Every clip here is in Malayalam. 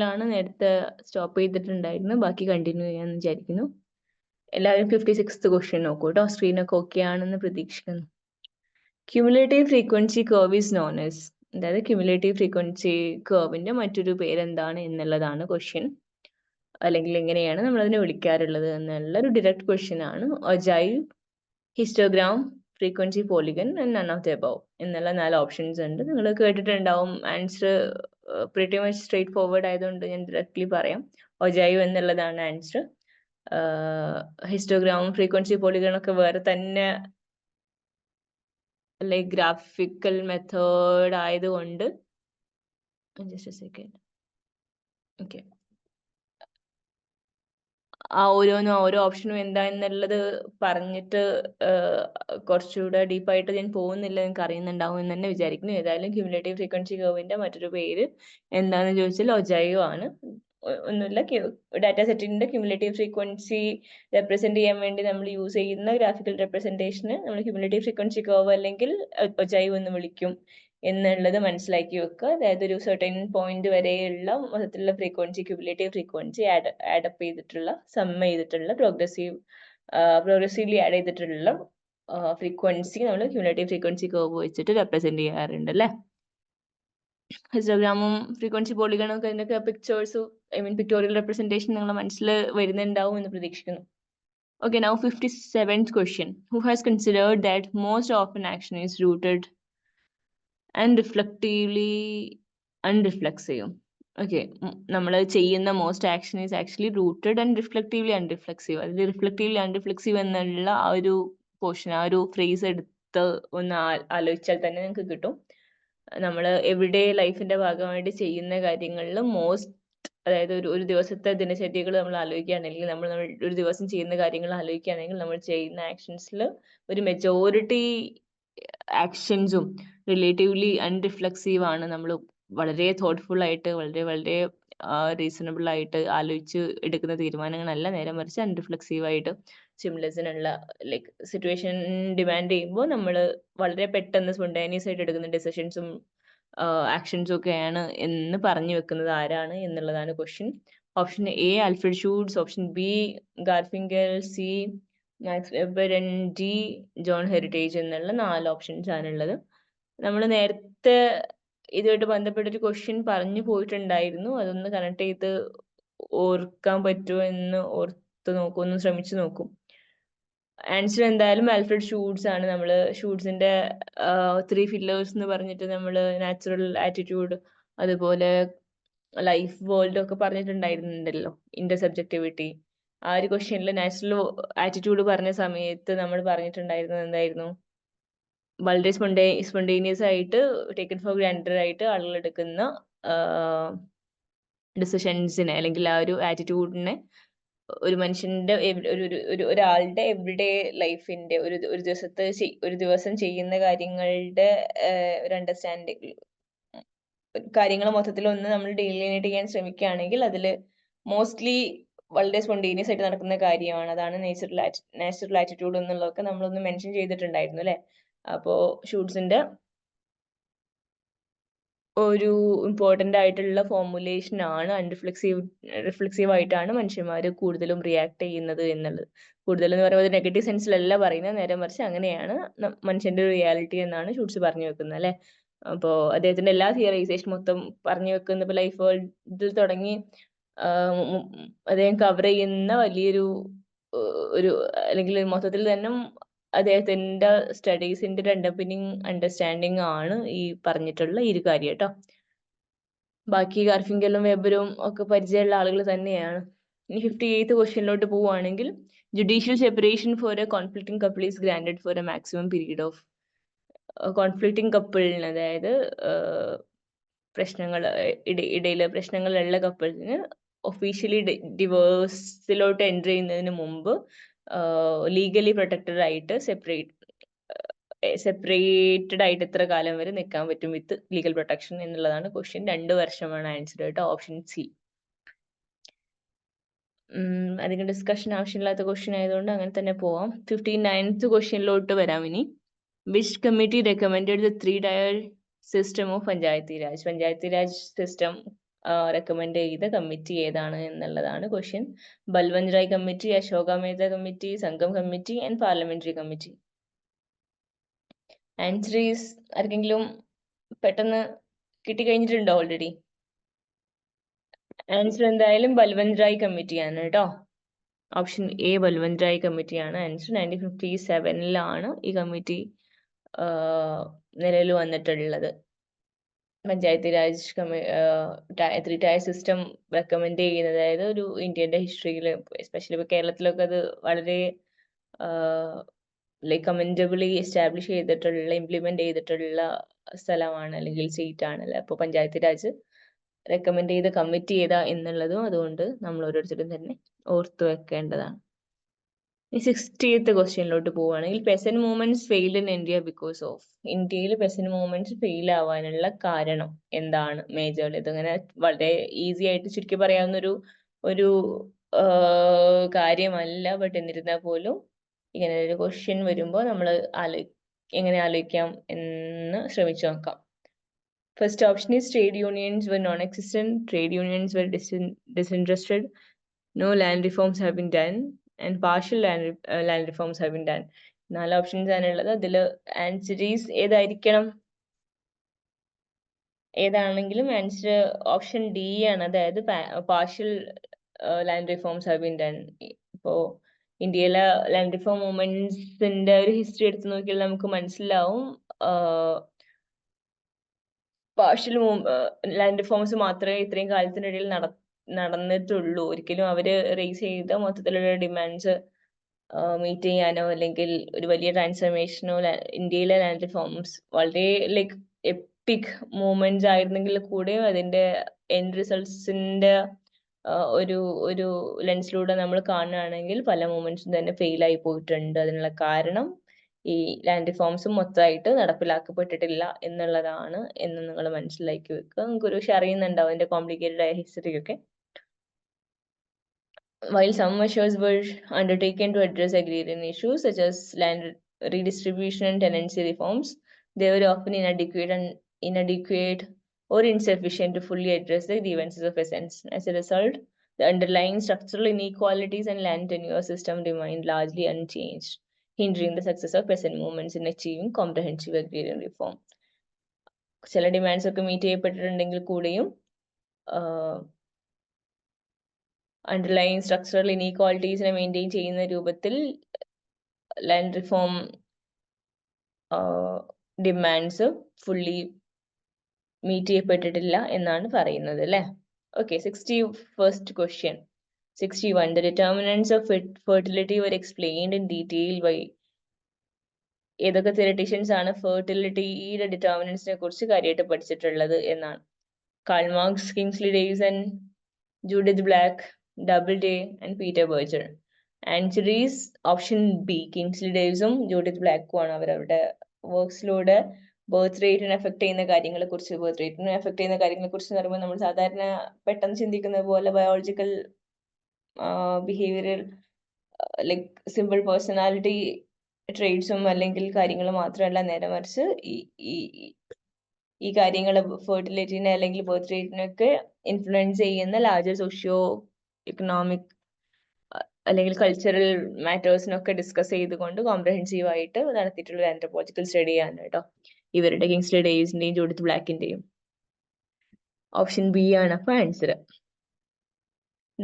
ാണ് നേരത്തെ സ്റ്റോപ്പ് ചെയ്തിട്ടുണ്ടായിരുന്നത്. ബാക്കി കണ്ടിന്യൂ ചെയ്യാന്ന് വിചാരിക്കുന്നു. എല്ലാവരും 56th ക്വസ്റ്റ്യൻ നോക്കൂ കേട്ടോ. സ്ക്രീനൊക്കെ ഓക്കെ ആണെന്ന് പ്രതീക്ഷിക്കുന്നു. Cumulative frequency curve is known as, അതായത് ക്യുമുലേറ്റീവ് ഫ്രീക്വൻസി കർവിന്റെ മറ്റൊരു പേരെന്താണ് എന്നുള്ളതാണ് ക്വസ്റ്റ്യൻ. അല്ലെങ്കിൽ എങ്ങനെയാണ് നമ്മൾ അതിനെ വിളിക്കാറുള്ളത് എന്നുള്ള ഒരു ഡിറക്റ്റ് ക്വസ്റ്റ്യൻ ആണ്. Ogive, histogram, frequency polygon and none of the above എന്നുള്ള 4 ഓപ്ഷൻസ് ഉണ്ട്. നിങ്ങൾ കേട്ടിട്ടുണ്ടാവും. Answer pretty much straightforward ആയതുകൊണ്ട് ഞാൻ ഡയറക്ട്ലി പറയാം. ഒജൈവ് എന്നുള്ളതാണ് ആൻസർ. ഹിസ്റ്റോഗ്രാമും ഫ്രീക്വൻസി പോളിഗൺ ഒക്കെ വേറെ തന്നെ ലൈക്ക് ഗ്രാഫിക്കൽ മെത്തേഡ് ആയതുകൊണ്ട് ജസ്റ്റ് എ സെക്കൻഡ്. ഓക്കെ, ആ ഓരോ ഓപ്ഷനും എന്താ എന്നുള്ളത് പറഞ്ഞിട്ട് കുറച്ചുകൂടെ ഡീപ്പായിട്ട് ഞാൻ പോകുന്നില്ല, നിങ്ങൾക്ക് അറിയുന്നുണ്ടാവും എന്ന് തന്നെ വിചാരിക്കുന്നു. ഏതായാലും ക്യുമുലേറ്റീവ് ഫ്രീക്വൻസി കർവിന്റെ മറ്റൊരു പേര് എന്താണെന്ന് ചോദിച്ചാൽ ഒജൈവ് ആണ്. ഒന്നുമില്ല, ഡാറ്റ സെറ്റിന്റെ ക്യുമുലേറ്റീവ് ഫ്രീക്വൻസി റെപ്രസെന്റ് ചെയ്യാൻ വേണ്ടി നമ്മൾ യൂസ് ചെയ്യുന്ന ഗ്രാഫിക്കൽ റെപ്രസെന്റേഷന് നമ്മൾ ക്യുമുലേറ്റീവ് ഫ്രീക്വൻസി കർവ് അല്ലെങ്കിൽ ഒജൈവ് എന്ന് വിളിക്കും എന്നുള്ളത് മനസ്സിലാക്കി വെക്കുക. അതായത് ഒരു സർട്ടൻ പോയിന്റ് വരെയുള്ള മൊത്തത്തിലുള്ള ഫ്രീക്വൻസി, ക്യുമുലേറ്റീവ് ഫ്രീക്വൻസി ആഡപ്പ് ചെയ്തിട്ടുള്ള, ചെയ്തിട്ടുള്ള പ്രോഗ്രസീവ്ലി ആഡ് ചെയ്തിട്ടുള്ള ഫ്രീക്വൻസി നമ്മൾ ക്യുമുലേറ്റീവ് ഫ്രീക്വൻസി കർവ് വെച്ചിട്ട് റെപ്രസെന്റ് ചെയ്യാറുണ്ട് അല്ലേ. ഹിസ്റ്റോഗ്രാമും ഫ്രീക്വൻസി പോളിഗണും ഒക്കെ അതിന്റെ പിക്ചേഴ്സ്, പിക്ടോറിയൽ റെപ്രസെന്റേഷൻ നിങ്ങളുടെ മനസ്സിൽ വരുന്നുണ്ടാവും എന്ന് പ്രതീക്ഷിക്കുന്നു. Okay, now 57th question. Who has considered that most often action is rooted and reflectively unreflexive? Okay, നമ്മൾ ചെയ്യുന്ന most action is actually rooted and reflectively unreflexive. അതിൽ റിഫ്ലക്റ്റീവ്ലി അൺറിഫ്ലെക്സീവ് എന്നുള്ള ആ ഒരു പോർഷൻ, ആ ഒരു ഫ്രേസ് എടുത്ത് ഒന്ന് ആലോചിച്ചാൽ തന്നെ നിങ്ങൾക്ക് കിട്ടും. നമ്മൾ എവരിഡേ ലൈഫിന്റെ ഭാഗമായിട്ട് ചെയ്യുന്ന കാര്യങ്ങളിൽ അതായത് ഒരു ദിവസത്തെ ദിനചര്യകൾ നമ്മൾ ആലോചിക്കുകയാണെങ്കിൽ, നമ്മൾ ഒരു ദിവസം ചെയ്യുന്ന കാര്യങ്ങൾ ആലോചിക്കുകയാണെങ്കിൽ, നമ്മൾ ചെയ്യുന്ന ആക്ഷൻസിൽ ഒരു മെജോറിറ്റി ആക്ഷൻസും റിലേറ്റീവ്ലി അൺറിഫ്ലെക്സീവ് ആണ്. നമ്മൾ വളരെ തോട്ട്ഫുൾ ആയിട്ട്, വളരെ റീസണബിൾ ആയിട്ട് ആലോചിച്ച് എടുക്കുന്ന തീരുമാനങ്ങളല്ല, നേരെ മറിച്ച് അൺറിഫ്ലെക്സീവ് ആയിട്ട് സിമുലസിനുള്ള ലൈക്ക് സിറ്റുവേഷൻ ഡിമാൻഡ് ചെയ്യുമ്പോൾ നമ്മൾ വളരെ പെട്ടെന്ന് സ്പോണ്ടേനിയസ് ആയിട്ട് എടുക്കുന്ന ഡിസിഷൻസും ആക്ഷൻസും ഒക്കെയാണ് എന്ന് പറഞ്ഞു വെക്കുന്നത് ആരാണ് എന്നുള്ളതാണ് question. Option A Alfred Schutz, option B Garfinkel, C Max Weber and D John Heritage എന്നുള്ള 4 ഓപ്ഷൻസ് ആണുള്ളത്. നമ്മൾ നേരത്തെ ഇതുമായിട്ട് ബന്ധപ്പെട്ട ഒരു ക്വസ്റ്റ്യൻ പറഞ്ഞു പോയിട്ടുണ്ടായിരുന്നു. അതൊന്ന് കണക്ട് ചെയ്ത് ഓർക്കാൻ പറ്റുമോ എന്ന് ഓർത്ത് നോക്കൂ, ഒന്ന് ശ്രമിച്ചു നോക്കൂ. ആൻസർ എന്തായാലും ആൽഫ്രഡ് ഷൂട്ട്സ് ആണ്. നമ്മൾ ഷൂട്ട്സിന്റെ 3 പില്ലേഴ്സ് എന്ന് പറഞ്ഞിട്ട് നമ്മൾ നാച്ചുറൽ ആറ്റിറ്റ്യൂഡ്, അതുപോലെ ലൈഫ് വേൾഡ് ഒക്കെ പറഞ്ഞിട്ടുണ്ടായിരുന്നുണ്ടല്ലോ, ഇന്റർസബ്ജക്ടിവിറ്റി. ആ ഒരു ക്വസ്റ്റ്യനിൽ നാച്ചുറൽ ആറ്റിറ്റ്യൂഡ് പറഞ്ഞ സമയത്ത് നമ്മൾ പറഞ്ഞിട്ടുണ്ടായിരുന്നത് എന്തായിരുന്നു? വളരെ സ്പോണ്ടേനിയസ് ആയിട്ട്, ടേക്കൺ ഫോർ ഗ്രാൻഡഡ് ആയിട്ട് ആളുകൾ എടുക്കുന്ന ഡിസിഷൻസിനെ അല്ലെങ്കിൽ ആ ഒരു ആറ്റിറ്റ്യൂഡിനെ ഒരു മനുഷ്യന്റെ ഒരാളുടെ എവരിഡേ ലൈഫിന്റെ ഒരു ദിവസം ചെയ്യുന്ന കാര്യങ്ങളുടെ ഒരു അണ്ടർസ്റ്റാൻഡിങ്, കാര്യങ്ങൾ മൊത്തത്തിൽ ഒന്ന് നമ്മൾ ഡിലീനിയേറ്റ് ചെയ്യാൻ ശ്രമിക്കുകയാണെങ്കിൽ അതിൽ മോസ്റ്റ്ലി വളരെ സ്പോണ്ടേനിയസ് ആയിട്ട് നടക്കുന്ന കാര്യമാണ്. അതാണ് നാച്ചുറൽ ആറ്റിറ്റ്യൂഡ് എന്നുള്ളതൊക്കെ നമ്മളൊന്ന് മെൻഷൻ ചെയ്തിട്ടുണ്ടായിരുന്നു അല്ലെ. അപ്പോ ഷൂട്ട്സിന്റെ ഒരു ഇമ്പോർട്ടന്റ് ആയിട്ടുള്ള ഫോർമുലേഷൻ ആണ് റിഫ്ലെക്സീവ് ആയിട്ടാണ് മനുഷ്യന്മാർ കൂടുതലും റിയാക്ട് ചെയ്യുന്നത് എന്നുള്ളത്. കൂടുതൽ എന്ന് പറയുന്നത് നെഗറ്റീവ് സെൻസിലല്ല പറയുന്നത്, നേരെ മറിച്ച് അങ്ങനെയാണ് മനുഷ്യന്റെ റിയാലിറ്റി എന്നാണ് ഷൂട്ട്സ് പറഞ്ഞു വെക്കുന്നത് അല്ലെ. അപ്പോൾ അദ്ദേഹത്തിന്റെ എല്ലാ തിയറൈസേഷൻ മൊത്തം പറഞ്ഞു വെക്കുന്ന, ഇപ്പൊ ലൈഫ് വേൾഡിൽ തുടങ്ങി അദ്ദേഹം കവർ ചെയ്യുന്ന വലിയൊരു അല്ലെങ്കിൽ മൊത്തത്തിൽ തന്നെ അദ്ദേഹത്തിന്റെ സ്റ്റഡീസിന്റെ ഒരു അണ്ടർസ്റ്റാൻഡിങ് ആണ് ഈ പറഞ്ഞിട്ടുള്ള ഈ ഒരു കാര്യം കേട്ടോ. ബാക്കി ഗാർഫിങ്കലും വെബറും ഒക്കെ പരിചയമുള്ള ആളുകൾ തന്നെയാണ്. ഇനി 58th ക്വസ്റ്റ്യനിലോട്ട് പോവുകയാണെങ്കിൽ, judicial separation for a conflicting couple is granted for a maximum period of. Conflicting കപ്പിളിന്, അതായത് ഇടയിൽ പ്രശ്നങ്ങളുള്ള കപ്പിൾസിന് ഒഫീഷ്യലി ഡിവോഴ്സിലോട്ട് എൻറ്റർ ചെയ്യുന്നതിന് മുമ്പ് ലീഗലി പ്രൊട്ടക്റ്റഡ് ആയിട്ട് സെപ്പറേറ്റഡ് ആയിട്ട് എത്ര കാലം വരെ നിൽക്കാൻ പറ്റും വിത്ത് ലീഗൽ പ്രൊട്ടക്ഷൻ എന്നുള്ളതാണ് ക്വസ്റ്റ്യൻ. 2 വർഷമാണ് ആൻസർ കേട്ടോ, ഓപ്ഷൻ സി. അധികം ഡിസ്കഷൻ ആവശ്യമില്ലാത്ത ക്വസ്റ്റ്യൻ ആയതുകൊണ്ട് അങ്ങനെ തന്നെ പോവാം. 59th ക്വസ്റ്റ്യനിലോട്ട് വരാം ഇനി. Which committee recommended the 3-tier system of panchayati raj. Panchayati raj system recommend ചെയ്ത കമ്മിറ്റി ഏതാണ് എന്നുള്ളതാണ് ക്വസ്റ്റ്യൻ. Balwant Rai committee, Ashoka Mehta committee, Sangham committee and parliamentary committee. Answer is ആർക്കെങ്കിലും പെട്ടെന്ന് കിട്ടിക്കഴിഞ്ഞിട്ടുണ്ടോ ഓൾറെഡി? ആൻസർ എന്തായാലും ബൽവന്ത് റായ് കമ്മിറ്റിയാണ് കേട്ടോ. ഓപ്ഷൻ എ ബൽവന്ത് റായ് കമ്മിറ്റിയാണ് ആൻസർ. 1957 ഈ കമ്മിറ്റി നിലവിൽ വന്നിട്ടുള്ളത്. Panchayati Raj 3 tyre system recommend ചെയ്യുന്നത്, അതായത് ഒരു ഇന്ത്യയുടെ ഹിസ്റ്ററിയിൽ എസ്പെഷ്യലി ഇപ്പോൾ കേരളത്തിലൊക്കെ അത് വളരെ ലൈക്ക് കമൻറ്റബിളി എസ്റ്റാബ്ലിഷ് ചെയ്തിട്ടുള്ള ഇംപ്ലിമെന്റ് ചെയ്തിട്ടുള്ള സ്ഥലമാണ് അല്ലെങ്കിൽ സീറ്റ് ആണല്ലോ. അപ്പോൾ പഞ്ചായത്തി രാജ് റെക്കമെൻഡ് ചെയ്ത കമ്മിറ്റി ഏതാ എന്നുള്ളതും അതുകൊണ്ട് നമ്മൾ ഓരോരുത്തരും തന്നെ ഓർത്തു വെക്കേണ്ടതാണ്. ഈ 60th ക്വസ്റ്റ്യനിലോട്ട് പോവുകയാണെങ്കിൽ peasant movements failed in India because of. ഇന്ത്യയിൽ പെസന്റ് മൂവ്മെന്റ്സ് ഫെയിൽ ആവാനുള്ള കാരണം എന്താണ് മേജർലി? ഇതിങ്ങനെ വളരെ ഈസി ആയിട്ട് ചുരുക്കി പറയാവുന്ന ഒരു കാര്യമല്ല. ബട്ട് എന്നിരുന്നാൽ പോലും ഇങ്ങനെ ഒരു ക്വസ്റ്റ്യൻ വരുമ്പോൾ നമ്മൾ എങ്ങനെ ആലോചിക്കാം എന്ന് ശ്രമിച്ചു നോക്കാം. First option is trade unions were non-existent, trade unions were disinterested, no land reforms have been done, and partial land reforms have been done. 4 options ആണുള്ളത്. അതിൽ ആൻസർ ഈസ് ഏതായിരിക്കണം? ഏതാണെങ്കിലും ആൻസർ ഓപ്ഷൻ ഡി ആണ്, അതായത് partial land reforms have been done. ഇപ്പോൾ ഇന്ത്യയിലെ ലാൻഡ് റിഫോം മൂവ്മെന്റ്സിന്റെ ഒരു ഹിസ്റ്ററി എടുത്ത് നോക്കിയാൽ നമുക്ക് മനസ്സിലാവും പാർഷ്യൽ ലാൻഡ് റിഫോംസ് മാത്രമേ ഇത്രയും കാലത്തിനിടയിൽ നടന്നിട്ടുള്ളൂ. ഒരിക്കലും അവര് റേസ് ചെയ്ത മൊത്തത്തിലുള്ള ഡിമാൻഡ്സ് മീറ്റ് ചെയ്യാനോ അല്ലെങ്കിൽ ഒരു വലിയ ട്രാൻസ്ഫർമേഷനോ ഇന്ത്യയിലെ ലാൻഡ് റിഫോംസ് വളരെ ലൈക്ക് എപ്പിക് മൂവ്മെന്റ്സ് ആയിരുന്നെങ്കിൽ കൂടെ അതിന്റെ എൻഡ് റിസൾട്ട്സിന്റെ ഒരു ലെൻസിലൂടെ നമ്മൾ കാണുകയാണെങ്കിൽ പല മൂവ്മെന്റ്സും തന്നെ ഫെയിൽ ആയി പോയിട്ടുണ്ട്. അതിനുള്ള കാരണം ഈ ലാൻഡ് റിഫോംസ് മൊത്തമായിട്ട് നടപ്പിലാക്കപ്പെട്ടിട്ടില്ല എന്നുള്ളതാണ് എന്ന് നിങ്ങൾ മനസ്സിലാക്കി വെക്കുക. നമുക്കൊരു അറിയുന്നുണ്ടാവും അതിന്റെ കോംപ്ലിക്കേറ്റഡ് ആയ ഹിസ്റ്ററി ഒക്കെ. While some measures were undertaken to address agrarian issues such as land redistribution and tenancy reforms, they were often inadequate or insufficient to fully address the grievances of peasants. As a result, the underlying structural inequalities and land tenure system remained largely unchanged, hindering the success of peasant movements in achieving comprehensive agrarian reform. ചില ഡിമാൻഡ്സ് ഒക്കെ മീറ്റ് ചെയ്യപ്പെട്ടിട്ടുണ്ടെങ്കിൽ കൂടിയും അണ്ടർലൈൻ സ്ട്രക്ചറൽ ഇനീക്വാളിറ്റീസിനെ മെയിൻറ്റെയിൻ ചെയ്യുന്ന രൂപത്തിൽ land reform demands fully meet ചെയ്യപ്പെട്ടിട്ടില്ല എന്നാണ് പറയുന്നത് അല്ലേ. Okay, 61st question. 61. The determinants of fertility were explained in detail by ഏതൊക്കെ theoreticians ആണ് ഫെർട്ടിലിറ്റിയുടെ ഡിറ്റർമിനൻസിനെ കുറിച്ച് കാര്യമായിട്ട് പഠിച്ചിട്ടുള്ളത് എന്നാണ്. Karl Marx, Kingsley Davis and Judith Black, Doubleday and Peter Berger. Answer is option B. Kingsley ഡേവിസും ജൂഡിത്ത് ബ്ലാക്കും ആണ് അവരവരുടെ വർക്ക്സിലൂടെ ബർത്ത് റേറ്റിനെ എഫക്ട് ചെയ്യുന്ന കാര്യങ്ങളെ കുറിച്ച് എന്ന് പറയുമ്പോൾ നമ്മൾ സാധാരണ പെട്ടെന്ന് ചിന്തിക്കുന്നത് പോലെ biological behavioural like simple personality ട്രേഡ്സും അല്ലെങ്കിൽ കാര്യങ്ങളും മാത്രമല്ല, നേരെ മറിച്ച് ഈ കാര്യങ്ങൾ ഫെർട്ടിലിറ്റിനെ അല്ലെങ്കിൽ ബർത്ത് റേറ്റിനൊക്കെ ഇൻഫ്ലുവൻസ് ചെയ്യുന്ന ലാർജർ സോഷ്യോ ഇക്കണോമിക് അല്ലെങ്കിൽ കൾച്ചറൽ മാറ്റേഴ്സിനൊക്കെ ഡിസ്കസ് ചെയ്തുകൊണ്ട് കോംപ്രഹെൻസീവ് ആയിട്ട് നടത്തിയിട്ടുള്ള ഒരു ആന്ത്രോപോളജിക്കൽ സ്റ്റഡിയാണ് കേട്ടോ ഇവരുടെ കിങ്സ്ലി ഡേവിസിന്റെയും ജൂഡിത്ത് ബ്ലാക്കിന്റെയും. ഓപ്ഷൻ ബി ആണ് അപ്പൊ ആൻസർ.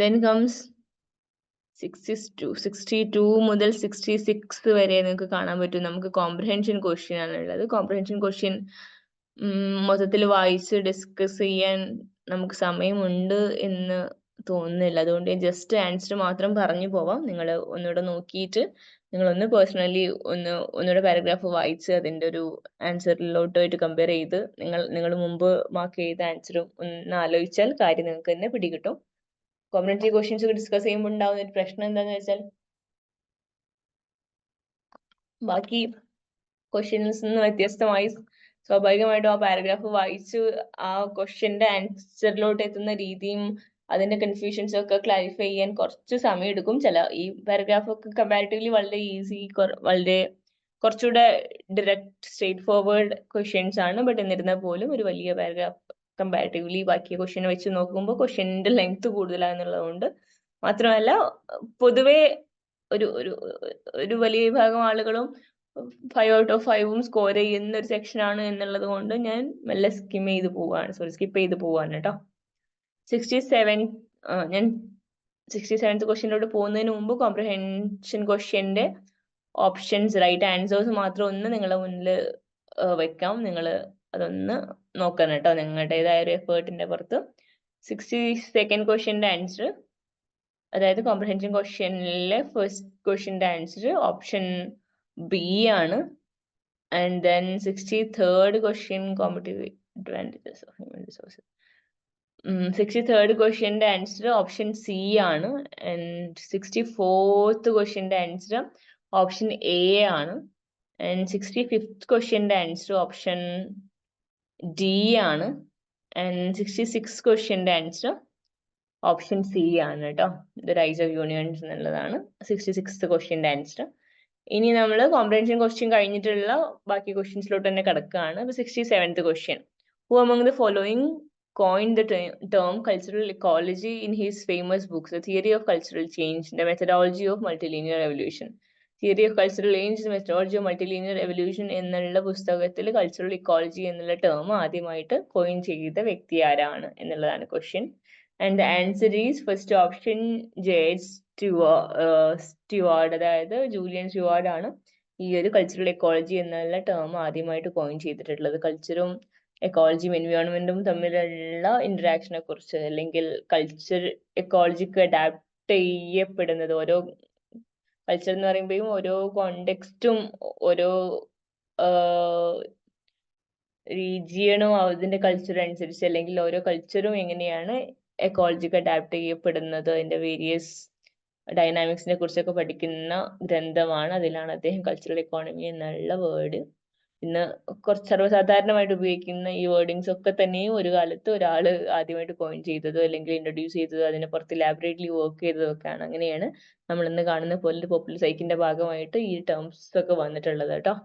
ദെൻ കംസ് 62 മുതൽ 66 വരെ നിങ്ങൾക്ക് കാണാൻ പറ്റും. നമുക്ക് കോംപ്രഹെൻഷൻ ക്വസ്റ്റ്യൻ ആണുള്ളത്. കോംപ്രഹെൻഷൻ ക്വസ്റ്റ്യൻ മൊത്തത്തിൽ വായിച്ച് ഡിസ്കസ് ചെയ്യാൻ നമുക്ക് സമയമുണ്ട് എന്ന് തോന്നുന്നില്ല. അതുകൊണ്ട് ജസ്റ്റ് ആൻസർ മാത്രം പറഞ്ഞു പോവാം. നിങ്ങൾ ഒന്നുകൂടെ നോക്കിയിട്ട് നിങ്ങളൊന്ന് പേഴ്സണലി ഒന്നുകൂടെ പാരഗ്രാഫ് വായിച്ച് അതിൻ്റെ ഒരു ആൻസറിലോട്ടായിട്ട് കമ്പയർ ചെയ്ത് നിങ്ങൾ മുമ്പ് മാർക്ക് ചെയ്ത ആൻസറും ഒന്ന് ആലോചിച്ചാൽ കാര്യം നിങ്ങൾക്ക് തന്നെ പിടികിട്ടും. കോമ്പറ്റേറ്റീവ് ക്വസ്റ്റ്യൻസ് ഒക്കെ ഡിസ്കസ് ചെയ്യുമ്പോൾ ഉണ്ടാവുന്ന ഒരു പ്രശ്നം എന്താണെന്ന് വെച്ചാൽ ബാക്കി ക്വസ്റ്റ്യൻസ് നിന്ന് വ്യത്യസ്തമായി സ്വാഭാവികമായിട്ടും ആ പാരഗ്രാഫ് വായിച്ച് ആ ക്വസ്റ്റ്യന്റെ ആൻസറിലോട്ട് എത്തുന്ന രീതിയും അതിന്റെ കൺഫ്യൂഷൻസ് ഒക്കെ ക്ലാരിഫൈ ചെയ്യാൻ കുറച്ച് സമയം എടുക്കും. ഈ പാരഗ്രാഫ് ഒക്കെ കമ്പാരിറ്റീവ്ലി വളരെ ഈസി, വളരെ കുറച്ചുകൂടെ ഡിറക്റ്റ് സ്ട്രേറ്റ് ഫോർവേഡ് ക്വസ്റ്റ്യൻസ് ആണ്. ബട്ട് എന്നിരുന്നാൽ പോലും ഒരു വലിയ പാരഗ്രാഫ് കമ്പാരിറ്റീവ്ലി ബാക്കി ക്വസ്റ്റ്യൻ വെച്ച് നോക്കുമ്പോൾ ക്വസ്റ്റ്യൻ്റെ ലെങ്ത് കൂടുതലാണെന്നുള്ളതുകൊണ്ട്, മാത്രമല്ല പൊതുവെ ഒരു ഒരു ഒരു വലിയ വിഭാഗം ആളുകളും 5 out of 5 സ്കോർ ചെയ്യുന്ന ഒരു സെക്ഷൻ ആണ് എന്നുള്ളത് കൊണ്ട് ഞാൻ മെല്ലെ സ്കിപ്പ് ചെയ്ത് പോവാണ് കേട്ടോ. 67th ക്വസ്റ്റ്യനിലോട്ട് പോകുന്നതിന് മുമ്പ് കോംപ്രഹെൻഷൻ ക്വസ്റ്റ്യന്റെ ഓപ്ഷൻസ്, റൈറ്റ് ആൻസേഴ്സ് മാത്രം ഒന്ന് നിങ്ങളെ മുന്നിൽ വെക്കാം. നിങ്ങൾ അതൊന്ന് നോക്കണം കേട്ടോ, നിങ്ങളുടേതായ ഒരു എഫേർട്ടിന്റെ പുറത്ത്. 62nd ക്വസ്റ്റ്യന്റെ ആൻസർ, അതായത് കോംപ്രഹെൻഷൻ ക്വസ്റ്റ്യനിലെ ഫസ്റ്റ് ക്വസ്റ്റ്യന്റെ ആൻസർ ഓപ്ഷൻ ബി ആണ്. And then 63rd question competitive advantages of human resources, 63rd ക്വസ്റ്റ്യന്റെ ആൻസർ ഓപ്ഷൻ സി ആണ്. ആൻഡ് 64th ക്വസ്റ്റ്യന്റെ ആൻസർ ഓപ്ഷൻ എ ആണ്. ആൻഡ് 65th ക്വസ്റ്റ്യന്റെ ആൻസർ ഓപ്ഷൻ ഡി ആണ്. ആൻഡ് 66th ക്വസ്റ്റ്യന്റെ ആൻസർ ഓപ്ഷൻ സി ആണ് കേട്ടോ. ദ റൈസ് ഓഫ് യൂണിയൻസ് എന്നുള്ളതാണ് 66th ക്വസ്റ്റ്യന്റെ ആൻസർ. ഇനി നമ്മൾ കോംപ്രഹെൻഷൻ ക്വസ്റ്റ്യൻ കഴിഞ്ഞിട്ടുള്ള ബാക്കി ക്വസ്റ്റ്യൻസിലോട്ട് തന്നെ കിടക്കുകയാണ്. 67th question, who among the following coined the term cultural ecology in his famous books, The Theory of Cultural Change, The Methodology of Multilinear Evolution. Theory of cultural change, methodology of multilinear evolution എന്നുള്ള പുസ്തകത്തിൽ കൾച്ചറൽ ഇക്കോളജി എന്നുള്ള ടേം ആദ്യമായിട്ട് കോയിൻ ചെയ്ത വ്യക്തി ആരാണ് എന്നുള്ളതാണ് question. And the answer is first option jade steward, അതായത് ജൂലിയൻ സ്റ്റുവാർഡ് ആണ് ഈ ഒരു കൾച്ചറൽ എക്കോളജി എന്നുള്ള ടേം ആദ്യമായിട്ട് കോയിൻ ചെയ്തിട്ടുള്ളത്. കൾച്ചറും എക്കോളജിയും എൻവയോൺമെന്റും തമ്മിലുള്ള ഇന്ററാക്ഷനെ കുറിച്ച്, അല്ലെങ്കിൽ കൾച്ചർ എക്കോളജിക്ക് അഡാപ്റ്റ് ചെയ്യപ്പെടുന്നത്, ഓരോ കൾച്ചർ എന്ന് പറയുമ്പോഴും ഓരോ കോണ്ടെക്സ്റ്റും ഓരോ റീജിയണും അതിന്റെ കൾച്ചർ അനുസരിച്ച്, അല്ലെങ്കിൽ ഓരോ കൾച്ചറും എങ്ങനെയാണ് എക്കോളജിക്ക് അഡാപ്റ്റ് ചെയ്യപ്പെടുന്നത്, അതിന്റെ വേരിയസ് ഡൈനാമിക്സിനെ കുറിച്ചൊക്കെ പഠിക്കുന്ന ഗ്രന്ഥമാണ്. അതിലാണ് അദ്ദേഹം കൾച്ചറൽ എക്കോണമി എന്നുള്ള വേർഡ്, ഇന്ന് കുറച്ച് സർവ്വസാധാരണമായിട്ട് ഉപയോഗിക്കുന്ന ഈ വേർഡിങ്സ് ഒക്കെ തന്നെയും ഒരു കാലത്ത് ഒരാൾ ആദ്യമായിട്ട് കോയിൻ ചെയ്തതോ അല്ലെങ്കിൽ ഇൻട്രൊഡ്യൂസ് ചെയ്തതോ അതിനെ പുറത്ത് ലാബറേറ്ററി വർക്ക് ചെയ്തതോ ഒക്കെയാണ്. അങ്ങനെയാണ് നമ്മൾ ഇന്ന് കാണുന്ന പോലെ പോപ്പുലർ സൈക്കിന്റെ ഭാഗമായിട്ട് ഈ ടേംസ് ഒക്കെ വന്നിട്ടുള്ളത് കേട്ടോ.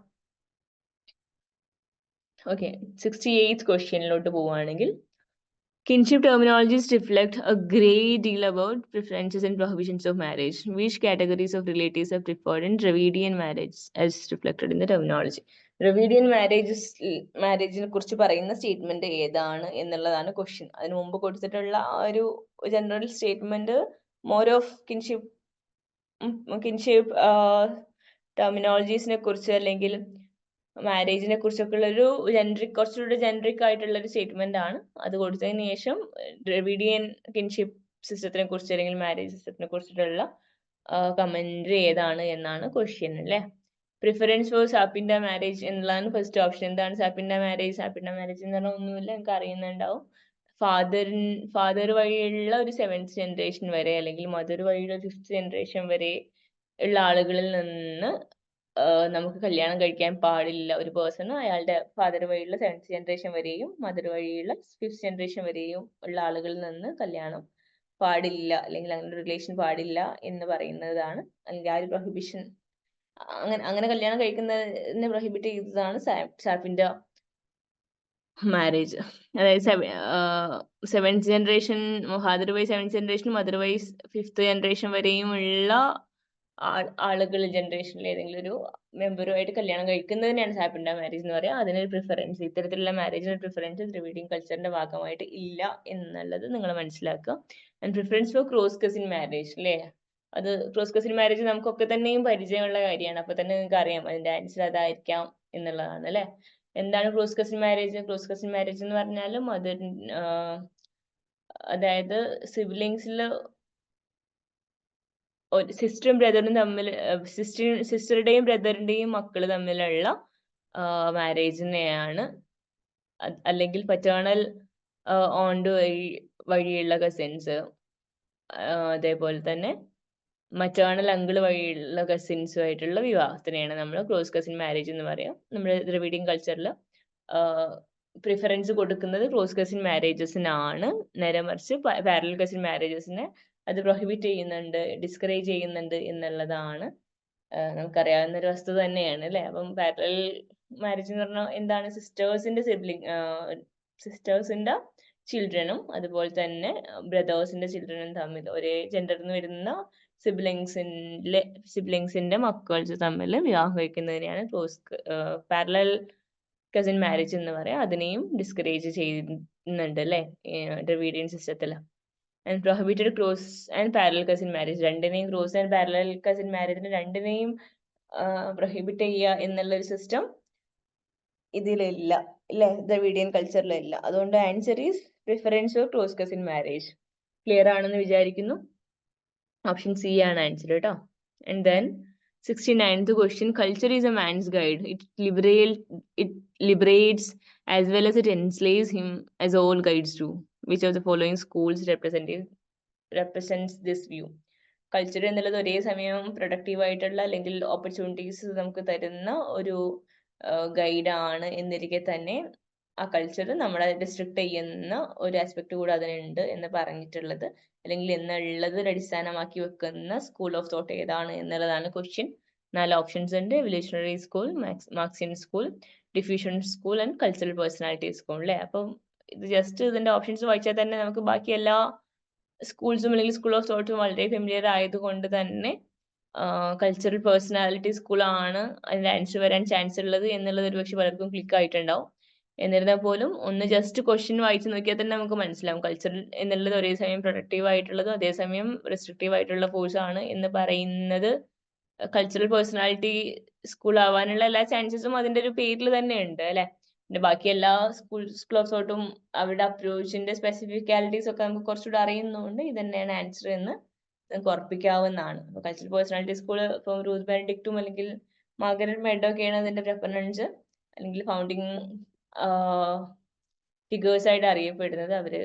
ഓക്കെ, 68th ക്വസ്റ്റ്യനിലോട്ട് പോവുകയാണെങ്കിൽ, kinship terminologies reflect a great deal about preferences and prohibitions of marriage. Which categories of relatives are preferred in Dravidian marriage as reflected in the terminology? Dravidian മാരേജിനെ കുറിച്ച് പറയുന്ന സ്റ്റേറ്റ്മെന്റ് ഏതാണ് എന്നുള്ളതാണ് ക്വസ്റ്റ്യൻ. അതിനു മുമ്പ് കൊടുത്തിട്ടുള്ള ആ ഒരു general statement more of kinship ടെർമിനോളജീസിനെ കുറിച്ച് അല്ലെങ്കിൽ മാരേജിനെ കുറിച്ചൊക്കെ ഉള്ള ഒരു കുറച്ചുകൂടെ ജനറിക് ആയിട്ടുള്ള ഒരു സ്റ്റേറ്റ്മെന്റ് ആണ്. അത് കൊടുത്തതിന് ശേഷം ദ്രവിഡിയൻ കിൻഷിപ്പ് സിസ്റ്റത്തിനെ കുറിച്ച് അല്ലെങ്കിൽ മാരേജ് സിസ്റ്റത്തിനെ കുറിച്ചിട്ടുള്ള കമന്ററി ഏതാണ് എന്നാണ് ക്വസ്റ്റ്യൻ അല്ലേ. പ്രിഫറൻസ് ഫോർ സാപ്പിൻഡ മാരേജ് എന്നുള്ളതാണ് ഫസ്റ്റ് ഓപ്ഷൻ. എന്താണ് സാപ്പിൻഡ മാരേജ്? സാപ്പിൻഡ മാരേജ് എന്ന് പറഞ്ഞാൽ ഒന്നുമില്ല, നിങ്ങൾക്ക് അറിയുന്നുണ്ടാവും. ഫാദർ വഴിയുള്ള ഒരു 7th ജനറേഷൻ വരെ അല്ലെങ്കിൽ മദർ വഴിയുള്ള 5th ജനറേഷൻ വരെ ഉള്ള ആളുകളിൽ നിന്ന് നമുക്ക് കല്യാണം കഴിക്കാൻ പാടില്ല. ഒരു പേഴ്സൺ അയാളുടെ ഫാദർ വഴിയുള്ള 7th ജനറേഷൻ വരെയും മദർ വഴിയുള്ള 5th ജനറേഷൻ വരെയും ഉള്ള ആളുകളിൽ നിന്ന് കല്യാണം പാടില്ല, അല്ലെങ്കിൽ അങ്ങനെ റിലേഷൻ പാടില്ല എന്ന് പറയുന്നതാണ്, അല്ലെങ്കിൽ ആ ഒരു പ്രൊഹിബിഷൻ, അങ്ങനെ കല്യാണം കഴിക്കുന്നതിനെ പ്രൊഹിബിറ്റ് ചെയ്തതാണ് സാപ്പിന്റെ മാരേജ്. അതായത് 7th generation father wise 7th ജനറേഷനും മദർ വൈസ് 5th ജനറേഷൻ വരെയും ഉള്ള ആളുകൾ ജനറേഷനിൽ ഏതെങ്കിലും ഒരു മെമ്പറുമായിട്ട് കല്യാണം കഴിക്കുന്നതിനാണ് സാപ്പിൻഡ മാരേജ് എന്ന് പറയുക. അതിനൊരു പ്രിഫറൻസ്, ഇത്തരത്തിലുള്ള മാരേജിന് പ്രിഫറൻസ് ദ്രവിഡിയൻ കൾച്ചറിന്റെ ഭാഗമായിട്ട് ഇല്ല എന്നുള്ളത് നിങ്ങൾ മനസ്സിലാക്കുക. And preference for cross cousin marriage അല്ലേ, അത് ക്രോസ് കസിൻ മാരേജ് നമുക്കൊക്കെ തന്നെയും പരിചയമുള്ള കാര്യമാണ്. അപ്പൊ തന്നെ നിങ്ങൾക്ക് അറിയാം അതിന്റെ ആൻസർ അതായിരിക്കാം എന്നുള്ളതാണ് അല്ലെ. എന്താണ് cross cousin marriage? Cross cousin marriage എന്ന് പറഞ്ഞാൽ അതായത് സിബ്ലിങ്സിൽ സിസ്റ്ററും ബ്രദറും തമ്മിൽ, സിസ്റ്ററുടെയും ബ്രദറിന്റെയും മക്കൾ തമ്മിലുള്ള മാരേജിനെയാണ്, അല്ലെങ്കിൽ പറ്റേണൽ ഓണ്ട് വഴിയുള്ള കസിൻസ്, അതേപോലെ തന്നെ മറ്റേണൽ അങ്കിൾ വഴിയുള്ള കസിൻസുമായിട്ടുള്ള വിവാഹത്തിനെയാണ് നമ്മൾ ക്ലോസ് കസിൻ മാരേജ് എന്ന് പറയാം. നമ്മുടെ ദ്രവിഡിയൻ കൾച്ചറിൽ പ്രിഫറൻസ് കൊടുക്കുന്നത് ക്ലോസ് കസിൻ മാരേജസിനാണ്. നേരെ മറിച്ച് പാരലൽ കസിൻ മാരേജസിനെ അത് പ്രൊഹിബിറ്റ് ചെയ്യുന്നുണ്ട്, ഡിസ്കറേജ് ചെയ്യുന്നുണ്ട് എന്നുള്ളതാണ് നമുക്കറിയാവുന്ന ഒരു വസ്തുത തന്നെയാണ് അല്ലെ. അപ്പം പാരലൽ മാരേജ് എന്ന് പറഞ്ഞാൽ എന്താണ്? സിസ്റ്റേഴ്സിന്റെ ചിൽഡ്രനും അതുപോലെ തന്നെ ബ്രദേഴ്സിന്റെ ചിൽഡ്രനും തമ്മിൽ ഒരേ ജെൻഡറിൽ നിന്ന് വരുന്ന സിബ്ലിങ്സിന്റെ മക്കൾസ് തമ്മിൽ വിവാഹം കഴിക്കുന്നതിനെയാണ് പാരലൽ കസിൻ മാരേജ് എന്ന് പറയാം. അതിനെയും ഡിസ്കറേജ് ചെയ്യുന്നുണ്ട് അല്ലെ ഡ്രവിഡിയൻ സിസ്റ്റത്തിൽ. And prohibited cross and parallel cousin marriage, രണ്ടിനെയും ക്രോസ് ആൻഡ് പാരലൽ കസിൻ മാരേജിന് രണ്ടിനെയും പ്രൊഹിബിറ്റ് ചെയ്യുക എന്നുള്ള ഒരു സിസ്റ്റം ഇതിലില്ല അല്ലെ, ദ്രവിഡിയൻ കൾച്ചറിലില്ല. അതുകൊണ്ട് answer is preference for cross cousin marriage. Clear ആണെന്ന് വിചാരിക്കുന്നു. ഓപ്ഷൻ സി ആണ് ആൻസർ കേട്ടോ. And then 69th question, culture is a man's guide. It liberates as well as it enslaves him, as all guides do. Which of the following schools represents this view? Culture എന്നുള്ളത് ഒരേ സമയം പ്രൊഡക്റ്റീവ് ആയിട്ടുള്ള അല്ലെങ്കിൽ ഓപ്പർച്യൂണിറ്റീസ് നമുക്ക് തരുന്ന ഒരു ഗൈഡാണ് എന്നിരിക്കെ തന്നെ ആ കൾച്ചർ നമ്മളെ റിസ്ട്രിക്ട് ചെയ്യുന്ന ഒരു ആസ്പെക്ട് കൂടെ അതിനുണ്ട് എന്ന് പറഞ്ഞിട്ടുള്ളത്, അല്ലെങ്കിൽ എന്നുള്ളത് അടിസ്ഥാനമാക്കി വെക്കുന്ന സ്കൂൾ ഓഫ് തോട്ട് ഏതാണ് എന്നുള്ളതാണ് ക്വസ്റ്റ്യൻ. 4 ഓപ്ഷൻസ് ഉണ്ട്. Evolutionary school, Marxian school, diffusion school and cultural personality school അല്ലേ. അപ്പം ഇത് ജസ്റ്റ് ഇതിന്റെ ഓപ്ഷൻസ് വായിച്ചാൽ തന്നെ നമുക്ക് ബാക്കി എല്ലാ സ്കൂൾസും അല്ലെങ്കിൽ സ്കൂൾ ഓഫ് തോട്ടും വളരെ ഫെമിലിയർ ആയതുകൊണ്ട് തന്നെ കൾച്ചറൽ പേഴ്സണാലിറ്റി സ്കൂളാണ് അതിന്റെ ആൻസർ വരാൻ ചാൻസ് ഉള്ളത് എന്നുള്ളത് ഒരുപക്ഷെ പലർക്കും ക്ലിക്ക് ആയിട്ടുണ്ടാവും. എന്നിരുന്നാൽ പോലും ഒന്ന് ജസ്റ്റ് ക്വസ്റ്റ്യൻ വായിച്ചു നോക്കിയാൽ തന്നെ നമുക്ക് മനസ്സിലാവും കൾച്ചറൽ എന്നുള്ളത് ഒരേ സമയം പ്രൊഡക്റ്റീവ് ആയിട്ടുള്ളതും അതേസമയം റെസ്ട്രിക്റ്റീവ് ആയിട്ടുള്ള ഫോഴ്സ് ആണ് എന്ന് പറയുന്നത്. കൾച്ചറൽ പേഴ്സണാലിറ്റി സ്കൂൾ ആവാനുള്ള എല്ലാ ചാൻസസും അതിന്റെ ഒരു പേരിൽ തന്നെ ഉണ്ട് അല്ലെ. പിന്നെ ബാക്കി എല്ലാ സ്കൂൾ ഓഫ് തോട്ടും അവരുടെ അപ്രോച്ചിന്റെ സ്പെസിഫിക്കാലിറ്റീസ് ഒക്കെ നമുക്ക് കുറച്ചുകൂടെ അറിയുന്നതുകൊണ്ട് ഇത് തന്നെയാണ് ആൻസർ എന്ന് നമുക്ക് ഉറപ്പിക്കാവുന്നതാണ്. കൾച്ചറൽ പേഴ്സണാലിറ്റി സ്കൂൾ ഇപ്പം റൂത്ത് ബെനഡിക്റ്റും അല്ലെങ്കിൽ മാർഗരറ്റ് മെഡോക്കെയാണ് അതിന്റെ പ്രഫറൻസ് അല്ലെങ്കിൽ ഫൗണ്ടിങ് ഫിഗേഴ്സ് ആയിട്ട് അറിയപ്പെടുന്നത്. അവര്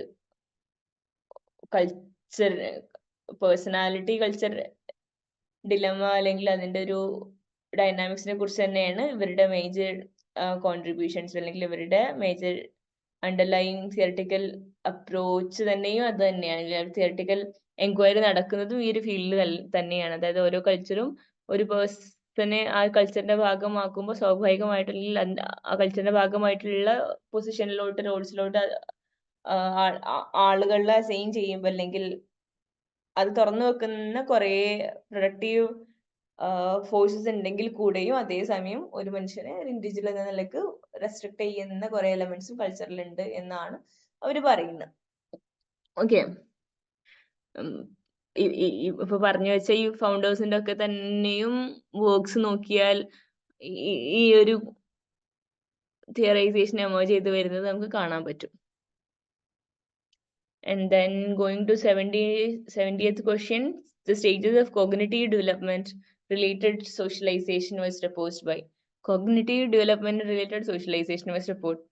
കൾച്ചർ പേഴ്സണാലിറ്റി കൾച്ചർ ഡിലമ അല്ലെങ്കിൽ അതിന്റെ ഒരു ഡൈനാമിക്സിനെ കുറിച്ച് തന്നെയാണ് ഇവരുടെ മേജർ കോൺട്രിബ്യൂഷൻസ് അല്ലെങ്കിൽ ഇവരുടെ മേജർ അണ്ടർലൈങ് തിയറട്ടിക്കൽ അപ്രോച്ച് തന്നെയും അത് തന്നെയാണ്. തിയറട്ടിക്കൽ എൻക്വയറി നടക്കുന്നതും ഈ ഒരു ഫീൽഡിൽ തന്നെയാണ്. അതായത് ഓരോ കൾച്ചറും ഒരു പേഴ്സണെ ആ കൾച്ചറിന്റെ ഭാഗമാക്കുമ്പോൾ സ്വാഭാവികമായിട്ടുള്ള ആ കൾച്ചറിന്റെ ഭാഗമായിട്ടുള്ള പൊസിഷനിലോട്ട് റോൾസിലോട്ട് ആളുകളെ അസൈൻ ചെയ്യുമ്പോൾ അല്ലെങ്കിൽ അത് തുറന്നു വെക്കുന്ന കുറെ പ്രൊഡക്റ്റീവ് ഫോഴ്സസ് ഉണ്ടെങ്കിൽ കൂടെയും അതേസമയം ഒരു മനുഷ്യനെ ഒരു ഇൻഡിവിജ്വൽ എന്ന നിലക്ക് റെസ്ട്രിക്ട് ചെയ്യുന്ന കുറെ എലമെന്റ്സും കൾച്ചറിലുണ്ട് എന്നാണ് അവർ പറയുന്നത്. ഓക്കെ, ഇപ്പൊ പറഞ്ഞു വെച്ച ഈ ഫൗണ്ടേഴ്സിന്റെ ഒക്കെ തന്നെയും വർക്ക്സ് നോക്കിയാൽ ഈ ഒരു തിയറൈസേഷൻ എമേർജ് ചെയ്ത് വരുന്നത് നമുക്ക് കാണാൻ പറ്റും. And then going to 70th question, the stages of cognitive development related socialization was proposed by. Cognitive development related socialization was proposed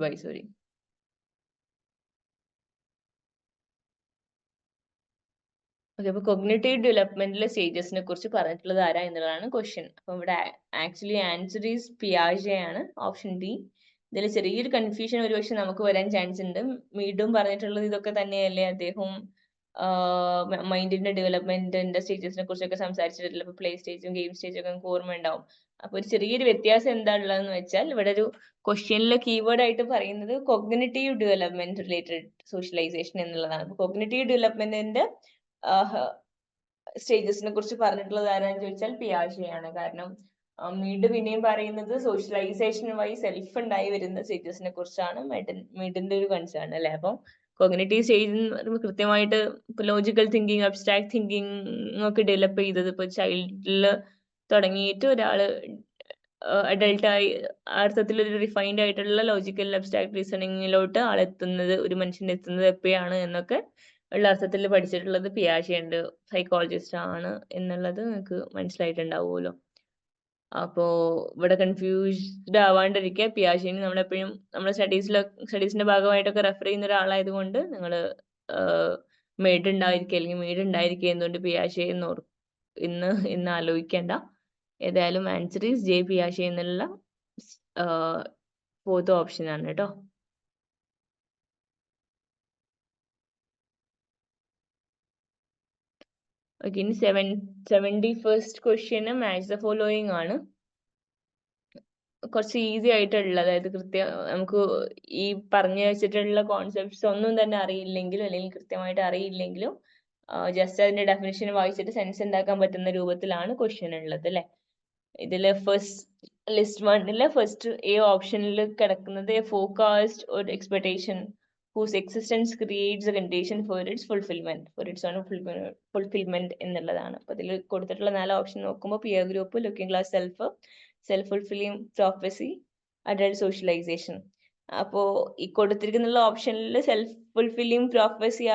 by, sorry. Okay, അപ്പൊ കൊഗ്നിറ്റീവ് ഡെവലപ്മെന്റിലെ സ്റ്റേജസിനെ കുറിച്ച് പറഞ്ഞിട്ടുള്ളത് ആരാ എന്നുള്ളതാണ് ക്വസ്റ്റ്യൻ. അപ്പൊ ഇവിടെ ആക്ച്വലി ആൻസർ ഈസ് പിയാജെ ആണ്, ഓപ്ഷൻ ഡി. ഇതിൽ ചെറിയൊരു കൺഫ്യൂഷൻ ഒരുപക്ഷെ നമുക്ക് വരാൻ ചാൻസ് ഉണ്ട്. മീഡും പറഞ്ഞിട്ടുള്ളത് ഇതൊക്കെ തന്നെയല്ലേ, അദ്ദേഹം മൈൻഡിന്റെ ഡെവലപ്മെന്റിന്റെ സ്റ്റേജസിനെ കുറിച്ചൊക്കെ സംസാരിച്ചിട്ടില്ല. ഇപ്പൊ പ്ലേ സ്റ്റേജും ഗെയിം സ്റ്റേജും ഒക്കെ നമുക്ക് ഓർമ്മ ഉണ്ടാവും. അപ്പൊ ഒരു ചെറിയൊരു വ്യത്യാസം എന്താണുള്ളതെന്ന് വെച്ചാൽ ഇവിടെ ഒരു ക്വസ്റ്റ്യനിലെ കീവേഡ് ആയിട്ട് പറയുന്നത് കൊഗ്നിറ്റീവ് ഡെവലപ്മെന്റ് റിലേറ്റഡ് സോഷ്യലൈസേഷൻ എന്നുള്ളതാണ്. അപ്പൊ കൊഗ്നിറ്റീവ് ഡെവലപ്മെന്റിന്റെ സ്റ്റേജസിനെ കുറിച്ച് പറഞ്ഞിട്ടുള്ളത് ആരാന്ന് ചോദിച്ചാൽ പിയാജെയാണ്. കാരണം മീഡ് പിന്നെയും പറയുന്നത് സോഷ്യലൈസേഷൻ വഴി സെൽഫ് ഉണ്ടായി വരുന്ന സ്റ്റേജസിനെ കുറിച്ചാണ് മീഡിന്റെ ഒരു കൺസേൺ അല്ലെ. അപ്പം കോഗ്നിറ്റീവ് സ്റ്റേജ് കൃത്യമായിട്ട് ഇപ്പൊ ലോജിക്കൽ തിങ്കിങ്, അബ്സ്ട്രാക്ട് തിങ്കിങ് ഒക്കെ ഡെവലപ്പ് ചെയ്തത് ഇപ്പൊ ചൈൽഡില് തുടങ്ങിയിട്ട് ഒരാള് അഡൾട്ടായി അർത്ഥത്തിൽ ഒരു റിഫൈൻഡ് ആയിട്ടുള്ള ലോജിക്കൽ അബ്സ്ട്രാക്ട് റീസണിങ്ങിലോട്ട് ആളെത്തുന്നത്, ഒരു മനുഷ്യൻ എത്തുന്നത് എപ്പോഴാണ് എന്നൊക്കെ ഉള്ള അർത്ഥത്തിൽ പഠിച്ചിട്ടുള്ളത് പിയാജെയുണ്ട്, സൈക്കോളജിസ്റ്റ് ആണ് എന്നുള്ളത് നിങ്ങൾക്ക് മനസ്സിലായിട്ടുണ്ടാവുമല്ലോ. അപ്പോ ഇവിടെ കൺഫ്യൂസ്ഡ് ആവാണ്ടിരിക്കുക, പിയാജെനെ നമ്മളെപ്പോഴും നമ്മുടെ സ്റ്റഡീസിന്റെ ഭാഗമായിട്ടൊക്കെ റെഫർ ചെയ്യുന്ന ഒരാളായതുകൊണ്ട് നിങ്ങൾ മെയ്ഡ് ഉണ്ടായിരിക്കുക അല്ലെങ്കിൽ മെയ്ഡ് ഉണ്ടായിരിക്കുക എന്തുകൊണ്ട് പിയാജെ ഇന്ന് ആലോചിക്കേണ്ട. ഏതായാലും ആൻസർ ഈസ് ജെ പിയാജെ എന്നുള്ള 4th ഓപ്ഷൻ ആണ് കേട്ടോ. ഓക്കെ, ഇനി 71st question match the following ആണ്. കുറച്ച് ഈസി ആയിട്ടുള്ള, അതായത് നമുക്ക് ഈ പറഞ്ഞു വെച്ചിട്ടുള്ള കോൺസെപ്റ്റ്സ് ഒന്നും തന്നെ അറിയില്ലെങ്കിലും അല്ലെങ്കിൽ കൃത്യമായിട്ട് അറിയില്ലെങ്കിലും ജസ്റ്റ് അതിന്റെ ഡെഫിനിഷൻ വായിച്ചിട്ട് സെൻസ് ഉണ്ടാക്കാൻ പറ്റുന്ന രൂപത്തിലാണ് ക്വസ്റ്റ്യൻ ഉള്ളത് അല്ലെ. ഇതില് ലിസ്റ്റ് 1 ഫസ്റ്റ് എ ഓപ്ഷനിൽ കിടക്കുന്നത് forecast or expectation whose existence creates a condition for its fulfillment എന്നുള്ളതാണ്. അപ്പൊ ഇതിൽ കൊടുത്തിട്ടുള്ള 4 ഓപ്ഷൻ നോക്കുമ്പോൾ peer group, looking glass self fulfilling prophecy, adult socialisation. അപ്പോ ഈ കൊടുത്തിരിക്കുന്ന ഓപ്ഷനിൽ സെൽഫ് ഫുൾഫില്ലിംഗ് പ്രോഫസി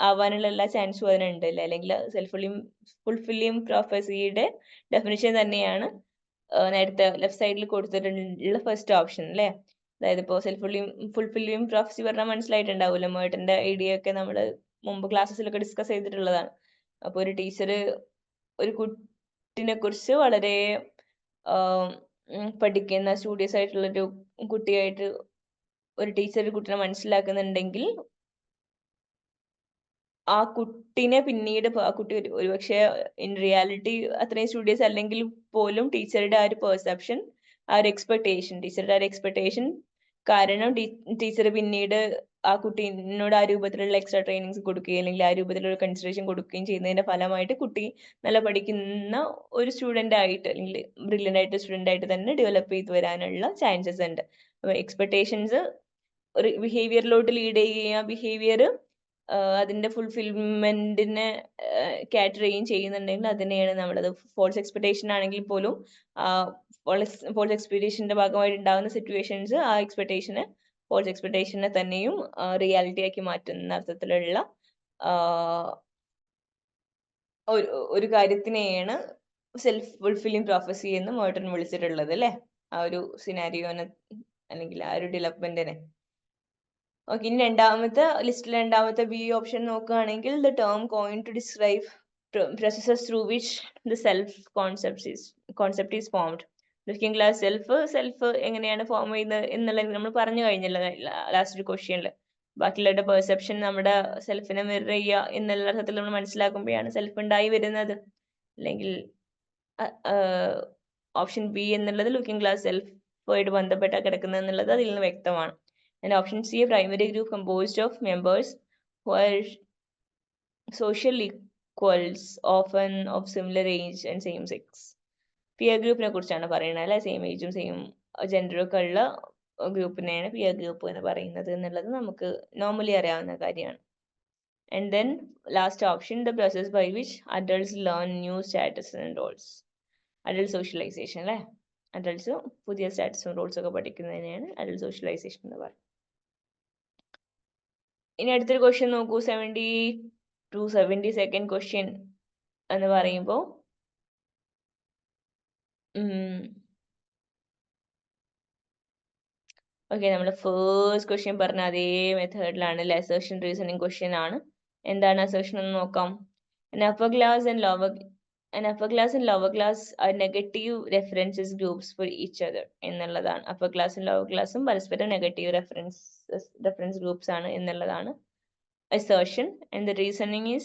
ആവാനുള്ള എല്ലാ ചാൻസും അതിനുണ്ട് അല്ലേ, അല്ലെങ്കിൽ ഫുൾഫില്ലിംഗ് പ്രോഫസിയുടെ ഡെഫിനിഷൻ തന്നെയാണ് നേരത്തെ ലെഫ്റ്റ് സൈഡിൽ കൊടുത്തിട്ടുള്ള ഫസ്റ്റ് ഓപ്ഷൻ അല്ലേ. അതായത് ഇപ്പോൾ ഫുൾഫില്ലിംഗ് പ്രോഫസി പറഞ്ഞാൽ മനസ്സിലായിട്ടുണ്ടാവില്ല, മേട്ടന്റെ ഐഡിയ ഒക്കെ നമ്മൾ മുമ്പ് ക്ലാസ്സസിലൊക്കെ ഡിസ്കസ് ചെയ്തിട്ടുള്ളതാണ്. അപ്പോൾ ഒരു ടീച്ചർ ഒരു കുട്ടിനെ കുറിച്ച് വളരെ പഠിക്കുന്ന സ്റ്റുഡിയസ് ആയിട്ടുള്ള ഒരു കുട്ടിയായിട്ട് ഒരു ടീച്ചർ കുട്ടിനെ മനസ്സിലാക്കുന്നുണ്ടെങ്കിൽ ആ കുട്ടിനെ പിന്നീട് ആ കുട്ടി ഒരുപക്ഷെ ഇൻ റിയാലിറ്റി അത്രയും സ്റ്റുഡിയസ് അല്ലെങ്കിൽ പോലും ടീച്ചറുടെ ആ ഒരു പെർസെപ്ഷൻ, ആ ഒരു എക്സ്പെക്ടേഷൻ കാരണം ടീച്ചർ പിന്നീട് ആ കുട്ടീനോട് ആ രൂപത്തിലുള്ള എക്സ്ട്രാ ട്രെയിനിങ്സ് കൊടുക്കുകയും അല്ലെങ്കിൽ ആ രൂപത്തിലുള്ള കൺസിഡറേഷൻ കൊടുക്കുകയും ചെയ്യുന്നതിന്റെ ഫലമായിട്ട് കുട്ടി നല്ല പഠിക്കുന്ന ഒരു സ്റ്റുഡന്റ് ആയിട്ട് അല്ലെങ്കിൽ ബ്രില്യൻ്റ് ആയിട്ട് സ്റ്റുഡന്റ് ആയിട്ട് തന്നെ ഡെവലപ്പ് ചെയ്ത് വരാനുള്ള ചാൻസസ് ഉണ്ട്. അപ്പൊ എക്സ്പെക്ടേഷൻസ് ഒരു ബിഹേവിയറിലോട്ട് ലീഡ് ചെയ്യുകയും ആ ബിഹേവിയർ അതിന്റെ ഫുൾഫിൽമെന്റിനെ കാറ്റർ ചെയ്യുന്നുണ്ടെങ്കിൽ അതിനെയാണ് നമ്മളത് ഫോൾസ് എക്സ്പെക്ടേഷൻ ആണെങ്കിൽ പോലും ഫോൾസ് എക്സ്പെക്ടേഷന്റെ ഭാഗമായിട്ട് ഉണ്ടാകുന്ന സിറ്റുവേഷൻസ് ആ ഫോൾസ് എക്സ്പെക്ടേഷനെ തന്നെയും റിയാലിറ്റി ആക്കി മാറ്റുന്ന അർത്ഥത്തിലുള്ള ഒരു കാര്യത്തിനെയാണ് സെൽഫ് ഫുൾഫില്ലിംഗ് പ്രോഫസി എന്ന് മോട്ടൺ വിളിച്ചിട്ടുള്ളത് അല്ലെ, ആ ഒരു സിനാരിയോനെ അല്ലെങ്കിൽ ആ ഒരു ഡെവലപ്മെന്റിനെ. ഓക്കെ, ഇനി ലിസ്റ്റിൽ രണ്ടാമത്തെ ബി ഓപ്ഷൻ നോക്കുകയാണെങ്കിൽ the term coin to describe processes through which the self concept is formed. Looking glass self എങ്ങനെയാണ് ഫോം ചെയ്യുന്നത് എന്നുള്ളത് നമ്മൾ പറഞ്ഞു കഴിഞ്ഞല്ലോ ലാസ്റ്റ് ക്വസ്റ്റ്യനിൽ. ബാക്കിയുള്ളവരുടെ പെർസെപ്ഷൻ നമ്മുടെ സെൽഫിനെ മിറർ ചെയ്യുക എന്നുള്ള അർത്ഥത്തിൽ നമ്മൾ മനസ്സിലാക്കുമ്പോഴാണ് സെൽഫ് ഉണ്ടായി വരുന്നത്. അല്ലെങ്കിൽ ഓപ്ഷൻ ബി എന്നുള്ളത് ലുക്കിംഗ് ഗ്ലാസ് സെൽഫുമായിട്ട് ബന്ധപ്പെട്ട കിടക്കുന്നത് എന്നുള്ളത് അതിൽ നിന്ന് വ്യക്തമാണ്. And option C, a primary group composed of members who are social equals, often of similar age and same sex. Peer ഗ്രൂപ്പിനെ കുറിച്ചാണ് പറയുന്നത് അല്ലെ, സെയിം ഏജും സെയിം ജെൻഡറും ഒക്കെ ഉള്ള ഗ്രൂപ്പിനെയാണ് പിയർ ഗ്രൂപ്പ് എന്ന് പറയുന്നത് എന്നുള്ളത് നമുക്ക് നോർമലി അറിയാവുന്ന കാര്യമാണ്. And then last option, the process by which adults learn new status and roles. Adult socialisation അല്ലെ, അഡൾട്ട്സ് പുതിയ സ്റ്റാറ്റസും റോൾസും ഒക്കെ പഠിക്കുന്നതിനെയാണ് അഡൾട്ട് സോഷ്യലൈസേഷൻ എന്ന് പറയുന്നത്. ഇനി അടുത്തൊരു ക്വസ്റ്റ്യൻ നോക്കൂ, 72 ക്വസ്റ്റ്യൻ എന്ന് പറയുമ്പോൾ ഓക്കെ, നമ്മൾ ഫസ്റ്റ് ക്വസ്റ്റ്യൻ പറഞ്ഞ അതേ മെത്തേഡിലാണ് അല്ലെ, അസേർഷൻ റീസണിങ് ക്വസ്റ്റ്യൻ ആണ്. എന്താണ് അസേർഷൻ എന്ന് നോക്കാം. An upper class and lower class are negative references groups for each other എന്നുള്ളതാണ്. അപ്പർ ക്ലാസ്സും ലോവർ ക്ലാസ്സും പരസ്പരം നെഗറ്റീവ് റെഫറൻസ് ഗ്രൂപ്പ്സ് ആണ് എന്നുള്ളതാണ് assertion. And the reasoning is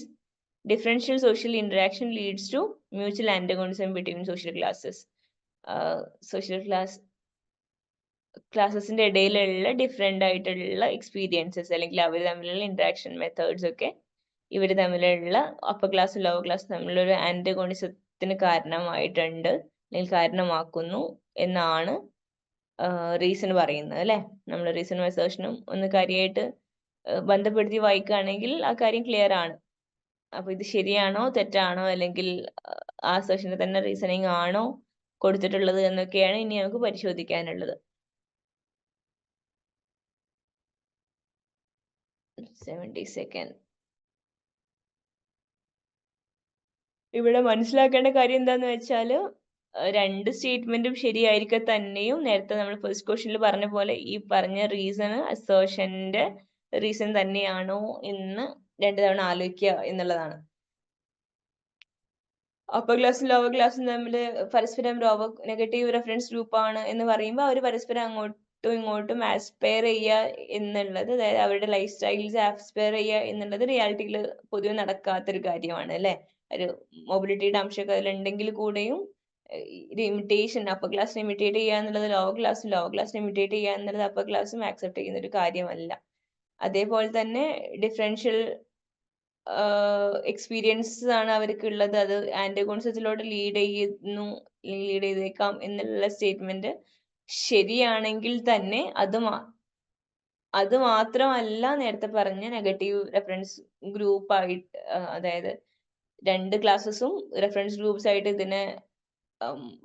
differential social interaction leads to mutual antagonism between social classes. Social ക്ലാസ്സസിന്റെ ഇടയിലുള്ള ഡിഫറെന്റ് ആയിട്ടുള്ള എക്സ്പീരിയൻസസ് അല്ലെങ്കിൽ അവർ തമ്മിലുള്ള ഇന്ററാക്ഷൻ മെത്തേഡ്സ് ഒക്കെ ഇവർ തമ്മിലുള്ള അപ്പർ ക്ലാസ് ലോവർ ക്ലാസ് തമ്മിലൊരു ആന്റഗോണിസത്തിന് കാരണമായിട്ടുണ്ട് അല്ലെങ്കിൽ കാരണമാക്കുന്നു എന്നാണ് റീസൺ പറയുന്നത് അല്ലെ. നമ്മൾ റീസണും അസേർഷനും ഒന്ന് കാര്യമായിട്ട് ബന്ധപ്പെടുത്തി വായിക്കുകയാണെങ്കിൽ ആ കാര്യം ക്ലിയർ ആണ്. അപ്പൊ ഇത് ശരിയാണോ തെറ്റാണോ അല്ലെങ്കിൽ ആ അസേർഷന് തന്നെ റീസണിങ് ആണോ കൊടുത്തിട്ടുള്ളത് എന്നൊക്കെയാണ് ഇനി നമുക്ക് പരിശോധിക്കാനുള്ളത്. 70 ഇവിടെ മനസ്സിലാക്കേണ്ട കാര്യം എന്താന്ന് വെച്ചാൽ രണ്ട് സ്റ്റേറ്റ്മെന്റും ശരിയായിരിക്കെ തന്നെയും നേരത്തെ നമ്മൾ ഫസ്റ്റ് ക്വസ്റ്റ്യനിൽ പറഞ്ഞ പോലെ ഈ പറഞ്ഞ റീസണ് അസേർഷന്റെ റീസൺ തന്നെയാണോ എന്ന് 2 തവണ ആലോചിക്കുക എന്നുള്ളതാണ്. അപ്പർ ക്ലാസ്സും ലോവർ ക്ലാസ്സും തമ്മിൽ പരസ്പരം നെഗറ്റീവ് റെഫറൻസ് ഗ്രൂപ്പ് ആണ് എന്ന് പറയുമ്പോൾ അവർ പരസ്പരം അങ്ങോട്ടും ഇങ്ങോട്ടും ആസ്പയർ ചെയ്യുക എന്നുള്ളത്, അതായത് അവരുടെ ലൈഫ് സ്റ്റൈൽസ് ആസ്പയർ ചെയ്യുക എന്നുള്ളത് റിയാലിറ്റിയിൽ പൊതുവെ നടക്കാത്തൊരു കാര്യമാണ് അല്ലെ. ഒരു മൊബിലിറ്റിയുടെ അംശമൊക്കെ അതിലുണ്ടെങ്കിൽ കൂടെയും ഒരു ഇമിറ്റേഷൻ അപ്പർ ക്ലാസ്സിനെ ഇമിറ്റേറ്റ് ചെയ്യുക എന്നുള്ളത് ലോവർ ക്ലാസ്സിനെ ഇമിറ്റേറ്റ് ചെയ്യുക എന്നുള്ളത് അപ്പർ ക്ലാസ്സും ആക്സെപ്റ്റ് ചെയ്യുന്ന ഒരു കാര്യമല്ല. അതേപോലെ തന്നെ ഡിഫറൻഷ്യൽ എക്സ്പീരിയൻസ് ആണ് അവർക്കുള്ളത്. അത് ആന്റഗോണിസത്തിലോട്ട് ലീഡ് ചെയ്തേക്കാം എന്നുള്ള സ്റ്റേറ്റ്മെന്റ് ശരിയാണെങ്കിൽ തന്നെ അത് മാത്രമല്ല നേരത്തെ പറഞ്ഞ നെഗറ്റീവ് റെഫറൻസ് ഗ്രൂപ്പായിട്ട്, അതായത് രണ്ട് ക്ലാസ്സസും റെഫറൻസ് ഗ്രൂപ്പ്സ് ആയിട്ട് ഇതിനെ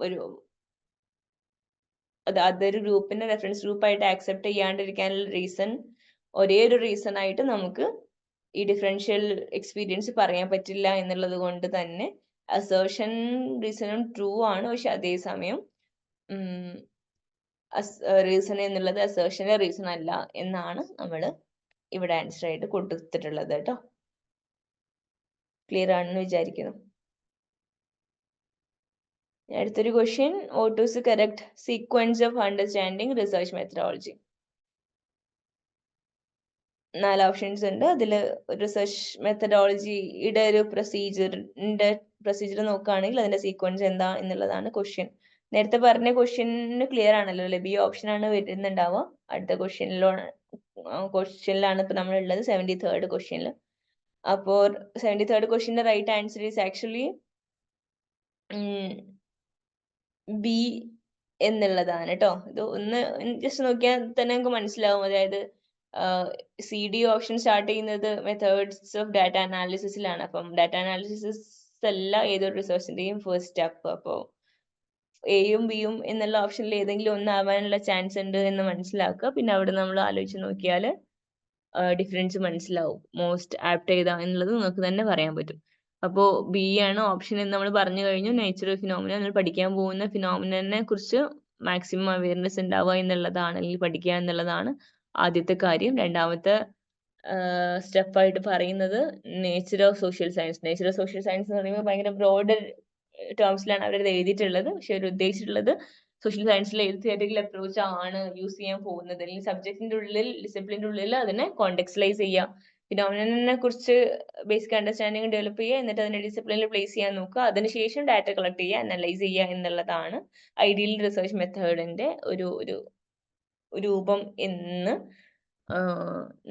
ഒരു അതൊരു ഗ്രൂപ്പിനെ റെഫറൻസ് ഗ്രൂപ്പായിട്ട് ആക്സെപ്റ്റ് ചെയ്യാണ്ടിരിക്കാനുള്ള ഒരേ ഒരു റീസൺ ആയിട്ട് നമുക്ക് ഈ ഡിഫറൻഷ്യൽ എക്സ്പീരിയൻസ് പറയാൻ പറ്റില്ല എന്നുള്ളത് കൊണ്ട് തന്നെ അസേർഷൻ റീസണും ട്രൂ ആണ്. പക്ഷെ അതേസമയം റീസൺ എന്നുള്ളത് അസേർഷന്റെ റീസൺ അല്ല എന്നാണ് നമ്മൾ ഇവിടെ ആൻസർ ആയിട്ട് കൊടുത്തിട്ടുള്ളത് കേട്ടോ. ക്ലിയർ ആണെന്ന് വിചാരിക്കുന്നു. അടുത്തൊരു question, what is the correct sequence of understanding research methodology? 4 options ഉണ്ട്. അതിൽ റിസർച്ച് മെത്തഡോളജിയുടെ ഒരു പ്രൊസീജിയർ നോക്കുകയാണെങ്കിൽ അതിന്റെ സീക്വൻസ് എന്താ എന്നുള്ളതാണ് ക്വസ്റ്റ്യൻ. നേരത്തെ പറഞ്ഞ ക്വസ്റ്റ്യന് ക്ലിയർ ആണല്ലോ അല്ലെ? ബി ഓപ്ഷൻ ആണ് വരുന്നുണ്ടാവുക. അടുത്ത ക്വസ്റ്റ്യനിലാണ് ഇപ്പൊ നമ്മൾ ഉള്ളത്, 73rd ക്വസ്റ്റ്യനിൽ. അപ്പോൾ 73rd ക്വസ്റ്റ്യന്റെ right answer is actually B എന്നുള്ളതാണ് കേട്ടോ. ഇത് ഒന്ന് ജസ്റ്റ് നോക്കിയാൽ തന്നെ നമുക്ക് മനസ്സിലാവും. അതായത് CD ഓപ്ഷൻ സ്റ്റാർട്ട് ചെയ്യുന്നത് മെത്തേഡ്സ് ഓഫ് ഡാറ്റ അനാലിസിസിലാണ്. അപ്പം ഡാറ്റ അനാലിസിസ് അല്ല ഏതൊരു റിസർച്ചിന്റെയും ഫസ്റ്റ് സ്റ്റെപ്പ്. അപ്പോൾ എയും ബിയും എന്നുള്ള ഓപ്ഷനിൽ ഏതെങ്കിലും ഒന്നാവാനുള്ള ചാൻസ് ഉണ്ട് എന്ന് മനസ്സിലാക്കുക. പിന്നെ അവിടെ നമ്മൾ ആലോചിച്ച് നോക്കിയാൽ ഡിഫറൻസ് മനസ്സിലാവും. മോസ്റ്റ് ആപ്റ്റ് ഏതാ എന്നുള്ളത് നിങ്ങൾക്ക് തന്നെ പറയാൻ പറ്റും. അപ്പോൾ ബി ആണ് ഓപ്ഷൻ എന്ന് നമ്മൾ പറഞ്ഞു കഴിഞ്ഞു. നേച്ചർ ഓഫ് ഫിനോമിന, നമ്മൾ പഠിക്കാൻ പോകുന്ന ഫിനോമിനെ കുറിച്ച് മാക്സിമം അവയർനെസ് ഉണ്ടാവുക എന്നുള്ളതാണ്, അല്ലെങ്കിൽ പഠിക്കുക എന്നുള്ളതാണ് ആദ്യത്തെ കാര്യം. രണ്ടാമത്തെ സ്റ്റെപ്പായിട്ട് പറയുന്നത് nature of social science. Nature of social science എന്ന് പറയുമ്പോൾ ഭയങ്കര ബ്രോഡ് ടേംസിലാണ് അവരത് എഴുതിയിട്ടുള്ളത്. പക്ഷെ അവർ ഉദ്ദേശിച്ചിട്ടുള്ളത് സോഷ്യൽ സയൻസിൽ ഏത് തിയറിക്കൽ അപ്രോച്ച് ആണ് യൂസ് ചെയ്യാൻ പോകുന്നത്, അല്ലെങ്കിൽ സബ്ജക്റ്റിന്റെ ഉള്ളിൽ ഡിസിപ്ലിന്റെ ഉള്ളിൽ അതിനെ കോണ്ടെക്സ്റ്റലൈസ് ചെയ്യുക, ഫിനോമിനെ കുറിച്ച് ബേസിക് അണ്ടർസ്റ്റാൻഡിങ് ഡെവലപ്പ് ചെയ്യുക, എന്നിട്ട് അതിനെ ഡിസിപ്ലിനിൽ പ്ലേസ് ചെയ്യാൻ നോക്കുക, അതിനുശേഷം ഡാറ്റ കളക്ട് ചെയ്യുക, അനലൈസ് ചെയ്യുക എന്നുള്ളതാണ് ഐഡിയൽ റിസർച്ച് മെത്തേഡിന്റെ ഒരു രൂപം എന്ന്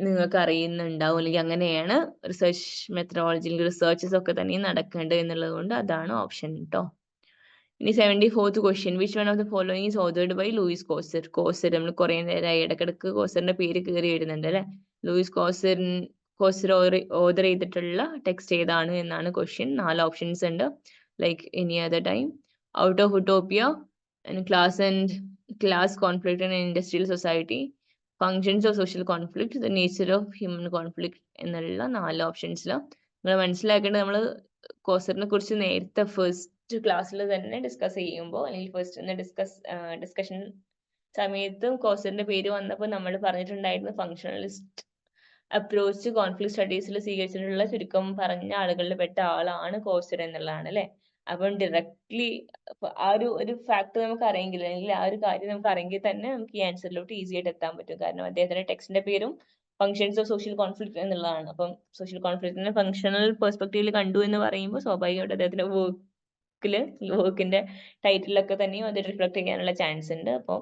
നിങ്ങൾക്ക് അറിയുന്നുണ്ടാവും, അല്ലെങ്കിൽ അങ്ങനെയാണ് റിസർച്ച് മെത്തഡോളജിയിൽ റിസർച്ചസ് ഒക്കെ തന്നെ നടക്കേണ്ടത് എന്നുള്ളത് കൊണ്ട് അതാണ് ഓപ്ഷൻ കേട്ടോ. ഇനി 74th question, which one of the following is authored by Lewis Coser? Coser നമ്മൾ കുറേ നേരമായി ഇടക്കിടക്ക് കോസറിന്റെ പേര് കയറി വരുന്നുണ്ട് അല്ലെ. ലൂയിസ് കോസർ ഓതർ ചെയ്തിട്ടുള്ള ടെക്സ്റ്റ് ഏതാണ് എന്നാണ് ക്വസ്റ്റ്യൻ. 4 ഓപ്ഷൻസ് ഉണ്ട്. Like any other time, out of utopia, class conflict in industrial society, functions of social conflict, the nature of human conflict എന്നുള്ള 4 ഓപ്ഷൻസിൽ നിങ്ങൾ മനസ്സിലാക്കേണ്ടത്, നമ്മൾ കോസറിനെ കുറിച്ച് നേരത്തെ ഫസ്റ്റ് ക്ലാസ്സിൽ തന്നെ ഡിസ്കസ് ചെയ്യുമ്പോൾ, അല്ലെങ്കിൽ ഫസ്റ്റ് ഡിസ്കഷൻ സമയത്തും കോസറിന്റെ പേര് വന്നപ്പോൾ നമ്മൾ പറഞ്ഞിട്ടുണ്ടായിരുന്നു ഫങ്ഷണലിസ്റ്റ് അപ്രോച്ച് കോൺഫ്ലിക്ട് സ്റ്റഡീസിൽ സ്വീകരിച്ചിട്ടുള്ള ചുരുക്കം പറഞ്ഞ ആളുകളിൽ പെട്ട ആളാണ് കോസർ എന്നുള്ളതാണ് അല്ലെ. അപ്പം ഡയറക്ട്ലി ആ ഒരു ഫാക്ട് നമുക്ക് അറിയെങ്കിൽ, അല്ലെങ്കിൽ ആ ഒരു കാര്യം നമുക്ക് അറിയെങ്കിൽ തന്നെ നമുക്ക് ഈ ആൻസറിലോട്ട് ഈസി ആയിട്ട് എത്താൻ പറ്റും. കാരണം അദ്ദേഹത്തിന്റെ ടെക്സ്റ്റിന്റെ പേരും ഫങ്ഷൻസ് ഓഫ് സോഷ്യൽ കോൺഫ്ലിക്ട് എന്നുള്ളതാണ്. അപ്പം സോഷ്യൽ കോൺഫ്ലിക്റ്റിനെ ഫങ്ഷണൽ പെർസ്പെക്റ്റീവിൽ കണ്ടു എന്ന് പറയുമ്പോൾ സ്വാഭാവികമായിട്ട് അദ്ദേഹത്തിന്റെ വർക്കിന്റെ ടൈറ്റിലൊക്കെ തന്നെയും അത് റിഫ്ലക്ട് ചെയ്യാനുള്ള ചാൻസ് ഉണ്ട്. അപ്പോൾ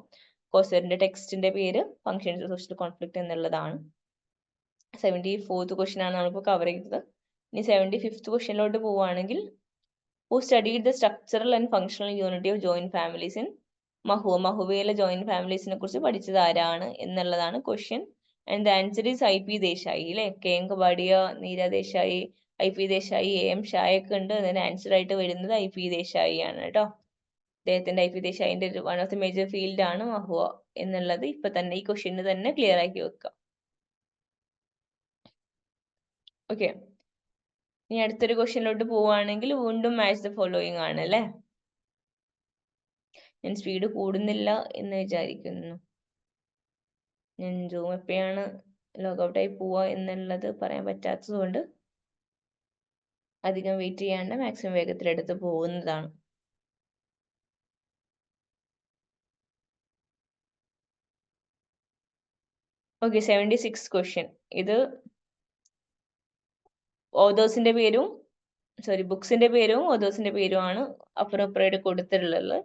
കോസറിന്റെ ടെക്സ്റ്റിന്റെ പേര് ഫങ്ഷൻസ് ഓഫ് സോഷ്യൽ കോൺഫ്ലിക്ട് എന്നുള്ളതാണ്. 74th ക്വസ്റ്റ്യൻ ആണ് നമ്മളിപ്പോൾ കവർ ചെയ്തത്. ഇനി 75th ക്വസ്റ്റ്യനിലോട്ട് പോവുകയാണെങ്കിൽ, who studied the structural and functional unity of joint families in മഹുവയിലെ ജോയിന്റ് ഫാമിലീസിനെ കുറിച്ച് പഠിച്ചത് ആരാണ് എന്നുള്ളതാണ് question. And the answer is I P Desai അല്ലെ. KM Kapadia, Neera Desai, I P Desai, AM Shah ഒക്കെ ഉണ്ട്. അതിന് ആൻസർ ആയിട്ട് വരുന്നത് ഐ പി ദേശായി ആണ് കേട്ടോ. അദ്ദേഹത്തിന്റെ ഐ പി ദേശായിന്റെ one of the major field ആണ് മഹുവ എന്നുള്ളത് ഇപ്പൊ തന്നെ ഈ ക്വസ്റ്റ്യന് തന്നെ ക്ലിയർ ആക്കി വെക്കുക. ഓക്കെ, ഇനി അടുത്തൊരു ക്വസ്റ്റ്യനിലോട്ട് പോവുകയാണെങ്കിൽ വീണ്ടും മാച്ച് ദ ഫോളോയിങ് ആണ് അല്ലെ. ഞാൻ സ്പീഡ് കൂടുന്നില്ല എന്ന് വിചാരിക്കുന്നു. ഞാൻ സൂം എപ്പോഴാണ് ലോഗൗട്ടായി പോവുക എന്നുള്ളത് പറയാൻ പറ്റാത്തത് കൊണ്ട് അധികം വെയിറ്റ് ചെയ്യാണ്ട് മാക്സിമം വേഗത്തിലെടുത്ത് പോകുന്നതാണ്. Okay, 76 question. ഇത് ഓതേഴ്സിന്റെ പേരും സോറി, ബുക്സിന്റെ പേരും ഓതേഴ്സിന്റെ പേരുമാണ് അപ്പുറം ഇപ്പുറമായിട്ട് കൊടുത്തിട്ടുള്ളത്.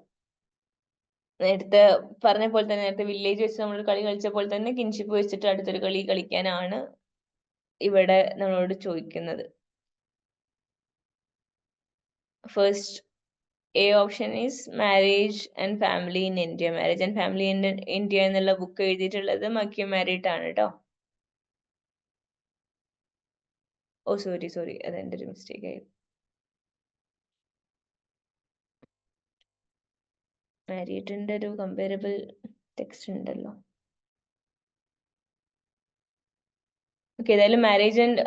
നേരത്തെ പറഞ്ഞ പോലെ തന്നെ, നേരത്തെ വില്ലേജ് വെച്ച് നമ്മൾ കളി കളിച്ച പോലെ തന്നെ കിൻഷിപ്പ് വെച്ചിട്ട് അടുത്തൊരു കളി കളിക്കാനാണ് ഇവിടെ നമ്മളോട് ചോദിക്കുന്നത്. First A option is marriage and family in India. Marriage and family in India എന്നുള്ള ബുക്ക് എഴുതിയിട്ടുള്ളത് മക്കിയ മാരിറ്റ് ആണ് കേട്ടോ. ഓ സോറി, അതെന്റെ ഒരു മിസ്റ്റേക്ക് ആയി. മാരിറ്റിന്റെ ഒരു കമ്പാരബിൾ ടെക്സ്റ്റ് ഉണ്ടല്ലോ. ഓക്കെ, ഏതായാലും marriage and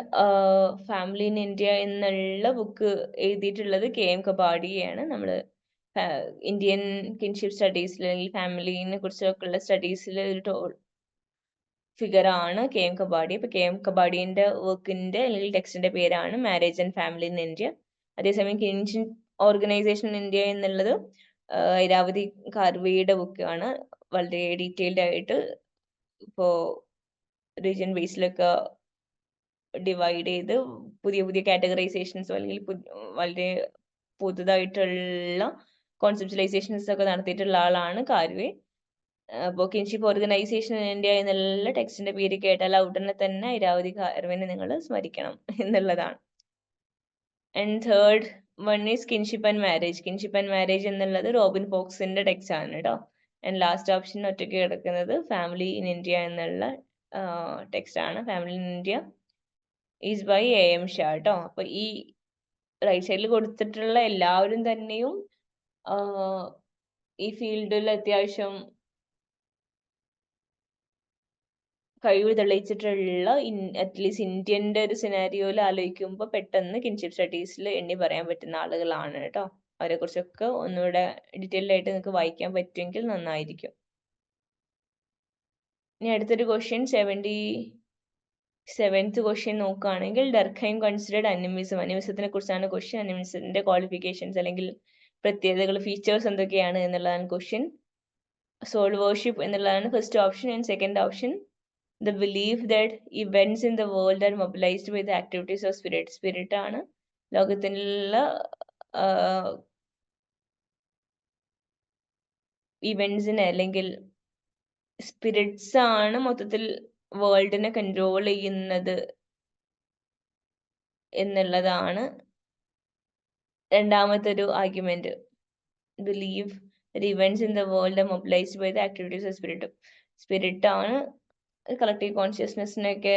family in India എന്നുള്ള ബുക്ക് എഴുതിയിട്ടുള്ളത് KM കപാഡിയാണ്. നമ്മൾ ഇന്ത്യൻ കിൻഷിപ്പ് സ്റ്റഡീസിൽ അല്ലെങ്കിൽ ഫാമിലിനെ കുറിച്ചൊക്കെ ഉള്ള സ്റ്റഡീസിൽ ഒരു ഫിഗർ ആണ് KM കപാഡി. ഇപ്പൊ KM കപാഡിന്റെ വർക്കിന്റെ അല്ലെങ്കിൽ ടെക്സ്റ്റിന്റെ പേരാണ് marriage and family in India. അതേസമയം കിൻഷിപ്പ് ഓർഗനൈസേഷൻ ഇൻ ഇന്ത്യ എന്നുള്ളത് ഐരാവതി കാർവേയുടെ ബുക്കാണ്. വളരെ ഡീറ്റെയിൽഡ് ആയിട്ട് ഇപ്പോ റീജിയൻ ബേസിലൊക്കെ ഡിവൈഡ് ചെയ്ത് പുതിയ പുതിയ കാറ്റഗറൈസേഷൻസോ അല്ലെങ്കിൽ വളരെ പുതുതായിട്ടുള്ള കോൺസെപ്റ്റലൈസേഷൻസ് ഒക്കെ നടത്തിയിട്ടുള്ള ആളാണ് കാർവേ. അപ്പോൾ കിൻഷിപ്പ് ഓർഗനൈസേഷൻ ഇൻ ഇന്ത്യ എന്നുള്ള ടെക്സ്റ്റിന്റെ പേര് കേട്ടാൽ ഉടനെ തന്നെ ഐരാവതി കാർവേനെ നിങ്ങൾ സ്മരിക്കണം എന്നുള്ളതാണ്. And third one is kinship and marriage. Kinship and marriage എന്നുള്ളത് റോബിൻ ഫോക്സിന്റെ ടെക്സ്റ്റ് ആണ് കേട്ടോ. ആൻഡ് ലാസ്റ്റ് ഓപ്ഷൻ ഒറ്റയ്ക്ക് കിടക്കുന്നത് ഫാമിലി ഇൻ ഇന്ത്യ എന്നുള്ള ടെക്സ്റ്റ് ആണ്. Family in India is by AM Shah കേട്ടോ. അപ്പൊ ഈ റൈറ്റ് സൈഡിൽ കൊടുത്തിട്ടുള്ള എല്ലാവരും തന്നെയും ഈ ഫീൽഡിൽ അത്യാവശ്യം കഴിവ് തെളിയിച്ചിട്ടുള്ള അറ്റ്ലീസ്റ്റ് ഇന്ത്യന്റെ ഒരു സിനാരിയോയിൽ ആലോചിക്കുമ്പോൾ പെട്ടെന്ന് കിൻഷിപ്പ് സ്റ്റഡീസിൽ എണ്ണി പറയാൻ പറ്റുന്ന ആളുകളാണ് കേട്ടോ. അവരെ കുറിച്ചൊക്കെ ഒന്നുകൂടെ ഡീറ്റെയിൽഡ് ആയിട്ട് നിങ്ങൾക്ക് വായിക്കാൻ പറ്റുമെങ്കിൽ നന്നായിരിക്കും. ഇനി അടുത്തൊരു ക്വസ്റ്റ്യൻ 77th ക്വസ്റ്റ്യൻ നോക്കുകയാണെങ്കിൽ ഡർഖൈം കൺസിഡേർഡ് അനിമിസം. അനിമിസത്തിനെ കുറിച്ചാണ് ക്വസ്റ്റ്യൻ. അനിമിസത്തിന്റെ ക്വാളിഫിക്കേഷൻസ് അല്ലെങ്കിൽ പ്രത്യേകതകൾ, ഫീച്ചേഴ്സ് എന്തൊക്കെയാണ് എന്നുള്ളതാണ് ക്വസ്റ്റ്യൻ. സോൾ വർഷിപ്പ് എന്നുള്ളതാണ് first option. And second option the belief that events in the world are mobilized by the activities of spirit. Spirit ആണ് ലോകത്തിലുള്ള ഇവന്റ്സിനെ അല്ലെങ്കിൽ സ്പിരിറ്റ്സ് ആണ് മൊത്തത്തിൽ വേൾഡിനെ കൺട്രോൾ ചെയ്യുന്നത് എന്നുള്ളതാണ് രണ്ടാമത്തെ ഒരു argument. Believe events in the world are mobilised by the activities of spirit. Spirit ആണ് കളക്റ്റീവ് കോൺഷ്യസ്നെസ്സിനെയൊക്കെ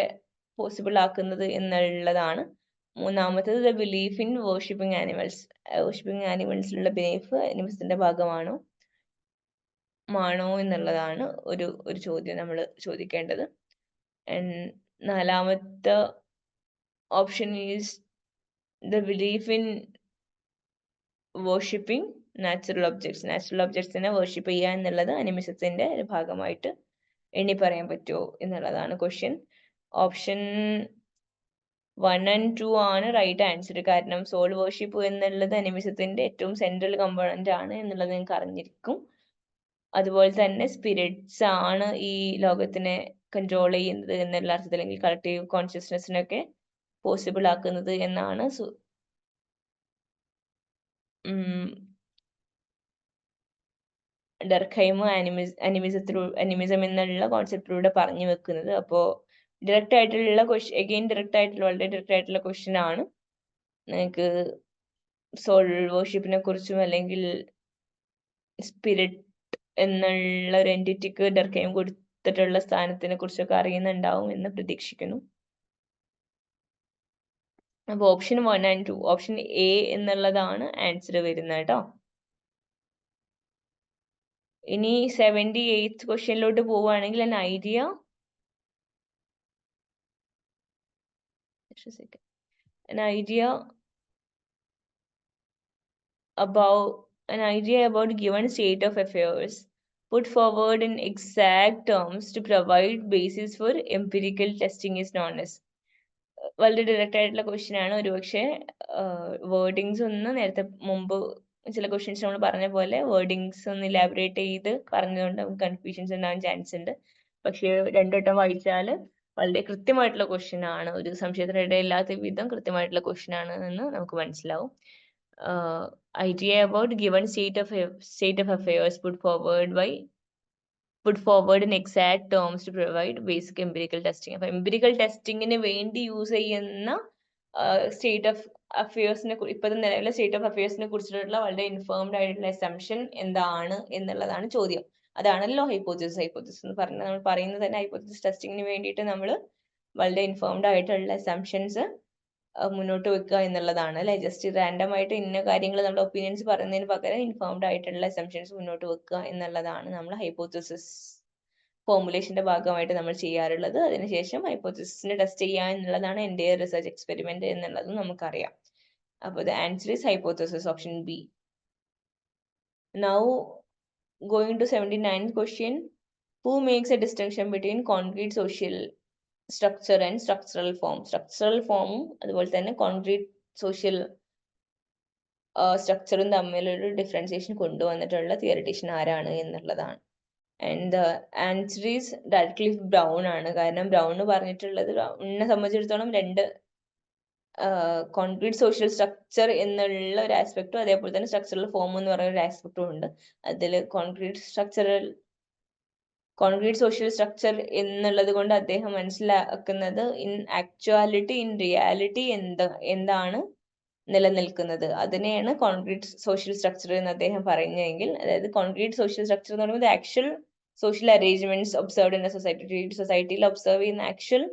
പോസിബിൾ ആക്കുന്നത് എന്നുള്ളതാണ്. മൂന്നാമത്തത് the belief in worshipping animals. Worshipping ആനിമൽസിലുള്ള ബിലീഫ് അനിമൽസിന്റെ ഭാഗമാണോ എന്നുള്ളതാണ് ഒരു ചോദ്യം നമ്മൾ ചോദിക്കേണ്ടത്. നാലാമത്തെ option is the belief in worshipping natural objects. Natural ഒബ്ജക്ട്സിനെ വർഷിപ്പ് ചെയ്യുക എന്നുള്ളത് അനിമിസത്തിന്റെ ഒരു ഭാഗമായിട്ട് എണ്ണി പറയാൻ പറ്റുമോ എന്നുള്ളതാണ് ക്വസ്റ്റ്യൻ. ഓപ്ഷൻ 1 and 2 ആണ് റൈറ്റ് ആൻസർ. കാരണം സോൾ വർഷിപ്പ് എന്നുള്ളത് അനിമിസത്തിന്റെ ഏറ്റവും സെൻട്രൽ കമ്പോണന്റ് ആണ് എന്നുള്ളത് നിങ്ങൾക്ക് അറിഞ്ഞിരിക്കും. അതുപോലെ തന്നെ സ്പിരിറ്റ്സ് ആണ് ഈ ലോകത്തിനെ കൺട്രോൾ ചെയ്യുന്നത് എന്നുള്ള അർത്ഥത്തിൽ, അല്ലെങ്കിൽ കളക്റ്റീവ് കോൺഷ്യസ്നെസ്സിനൊക്കെ പോസിബിൾ ആക്കുന്നത് എന്നാണ് ഡർഖൈം അനിമിസം എന്നുള്ള കോൺസെപ്റ്റിലൂടെ പറഞ്ഞു വെക്കുന്നത്. അപ്പോൾ ഡയറക്റ്റ് ആയിട്ടുള്ള ക്വസ്റ്റ്യൻ, അഗെയിൻ വളരെ ഡയറക്റ്റ് ആയിട്ടുള്ള ക്വസ്റ്റ്യൻ ആണ്. നിങ്ങൾക്ക് സോൾ വർഷിപ്പിനെ കുറിച്ചും അല്ലെങ്കിൽ സ്പിരിറ്റ് എന്നുള്ള ഒരു എൻറ്റിറ്റിക്ക് ഡർഖൈം കൊടുത്തിട്ടുള്ള സ്ഥാനത്തിനെ കുറിച്ചൊക്കെ അറിയുന്നുണ്ടാവും എന്ന് പ്രതീക്ഷിക്കുന്നു. അപ്പോൾ ഓപ്ഷൻ 1 and 2, ഓപ്ഷൻ A എന്നുള്ളതാണ് ആൻസർ വരുന്നത് കേട്ടോ. ഇനി 78th ക്വസ്റ്റ്യനിലോട്ട് പോവുകയാണെങ്കിൽ an idea about given state of affairs put forward in exact terms to provide basis for empirical testing is known as. വളരെ ഡയറക്റ്റ് ആയിട്ടുള്ള ക്വസ്റ്റ്യൻ ആണ്. ഒരുപക്ഷെ വേർഡിങ്സ് ഒന്ന് നേരത്തെ മുമ്പ് ചില ക്വസ്റ്റ്യൻസ് നമ്മൾ പറഞ്ഞ പോലെ വേർഡിങ്സ് ഒന്ന് ഇലാബറേറ്റ് ചെയ്ത് പറഞ്ഞതുകൊണ്ട് നമുക്ക് കൺഫ്യൂഷൻസ് ഉണ്ടാവാൻ ചാൻസ് ഉണ്ട്. പക്ഷെ രണ്ടു വട്ടം വായിച്ചാൽ വളരെ കൃത്യമായിട്ടുള്ള ക്വസ്റ്റ്യൻ ആണ്. ഒരു സംശയത്തിന് ഇടയില്ലാത്ത വിധം കൃത്യമായിട്ടുള്ള ക്വസ്റ്റ്യൻ ആണ് എന്ന് നമുക്ക് മനസ്സിലാവും. idea about given state of affairs put forward in exact terms to provide basic empirical testing. അപ്പൊ empirical testingന് വേണ്ടി യൂസ് ചെയ്യുന്ന സ്റ്റേറ്റ് ഓഫ് അഫയേഴ്സിനെ ഇപ്പോഴത്തെ നിലവിലെ സ്റ്റേറ്റ് ഓഫ് അഫയേഴ്സിനെ കുറിച്ചിട്ടുള്ള വളരെ ഇൻഫോംഡ് ആയിട്ടുള്ള അസംഷൻ എന്താണ് എന്നുള്ളതാണ് ചോദ്യം. അതാണല്ലോ ഹൈപ്പോത്തിസിസ്. ഹൈപ്പോത്തിസിസ് എന്ന് പറഞ്ഞാൽ നമ്മൾ പറയുന്നത് തന്നെ ഹൈപ്പോത്തിസിസ് ടെസ്റ്റിങ്ങിന് വേണ്ടിയിട്ട് നമ്മൾ വളരെ ഇൻഫോംഡ് ആയിട്ടുള്ള അസംഷൻസ് മുന്നോട്ട് വെക്കുക എന്നുള്ളതാണ് അല്ലെ. ജസ്റ്റ് റാൻഡം ആയിട്ട് ഇന്ന കാര്യങ്ങൾ നമ്മുടെ ഒപ്പീനിയൻസ് പറയുന്നതിന് പകരം ഇൻഫോംഡ് ആയിട്ടുള്ള അസംഷൻസ് മുന്നോട്ട് വെക്കുക എന്നുള്ളതാണ് നമ്മൾ ഹൈപ്പോത്തിസിസ് ഫോർമുലേഷന്റെ ഭാഗമായിട്ട് നമ്മൾ ചെയ്യാറുള്ളത്. അതിനുശേഷം ഹൈപ്പോത്തിസിസിനെ ടെസ്റ്റ് ചെയ്യുക എന്നുള്ളതാണ് എൻ്റെ റിസർച്ച് എക്സ്പെരിമെന്റ് എന്നുള്ളതും നമുക്കറിയാം. അപ്പോൾ the answer is hypothesis, option B. Now going to 79th question. Who makes a distinction between concrete social structure and structural form? Structural form അതുപോലെ തന്നെ concrete social സ്ട്രക്ചറും തമ്മിലൊരു ഡിഫറൻസിയേഷൻ കൊണ്ടുവന്നിട്ടുള്ള തിയറിറ്റീഷ്യൻ ആരാണ് എന്നുള്ളതാണ്. And the answer is Radcliffe brown ആണ്. കാരണം ബ്രൗൺ പറഞ്ഞിട്ടുള്ളത് ബ്രൗണിനെ സംബന്ധിച്ചിടത്തോളം രണ്ട് കോൺക്രീറ്റ് സോഷ്യൽ സ്ട്രക്ചർ എന്നുള്ള ഒരു ആസ്പെക്റ്റും അതേപോലെ തന്നെ സ്ട്രക്ചറൽ ഫോം എന്ന് പറയുന്ന ഒരു ആസ്പെക്റ്റും ഉണ്ട്. അതിൽ കോൺക്രീറ്റ് സോഷ്യൽ സ്ട്രക്ചർ എന്നുള്ളത് കൊണ്ട് അദ്ദേഹം മനസ്സിലാക്കുന്നത് ഇൻ ആക്ച്വാലിറ്റി ഇൻ റിയാലിറ്റി എന്താണ് നിലനിൽക്കുന്നത് അതിനെയാണ് കോൺക്രീറ്റ് സോഷ്യൽ സ്ട്രക്ചർ എന്ന് അദ്ദേഹം പറയുന്നതെങ്കിൽ, അതായത് കോൺക്രീറ്റ് സോഷ്യൽ സ്ട്രക്ചർ എന്ന് പറയുന്നത് actual social arrangements observed in സൊസൈറ്റിയിൽ ഒബ്സർവ് ചെയ്യുന്ന ആക്ച്വൽ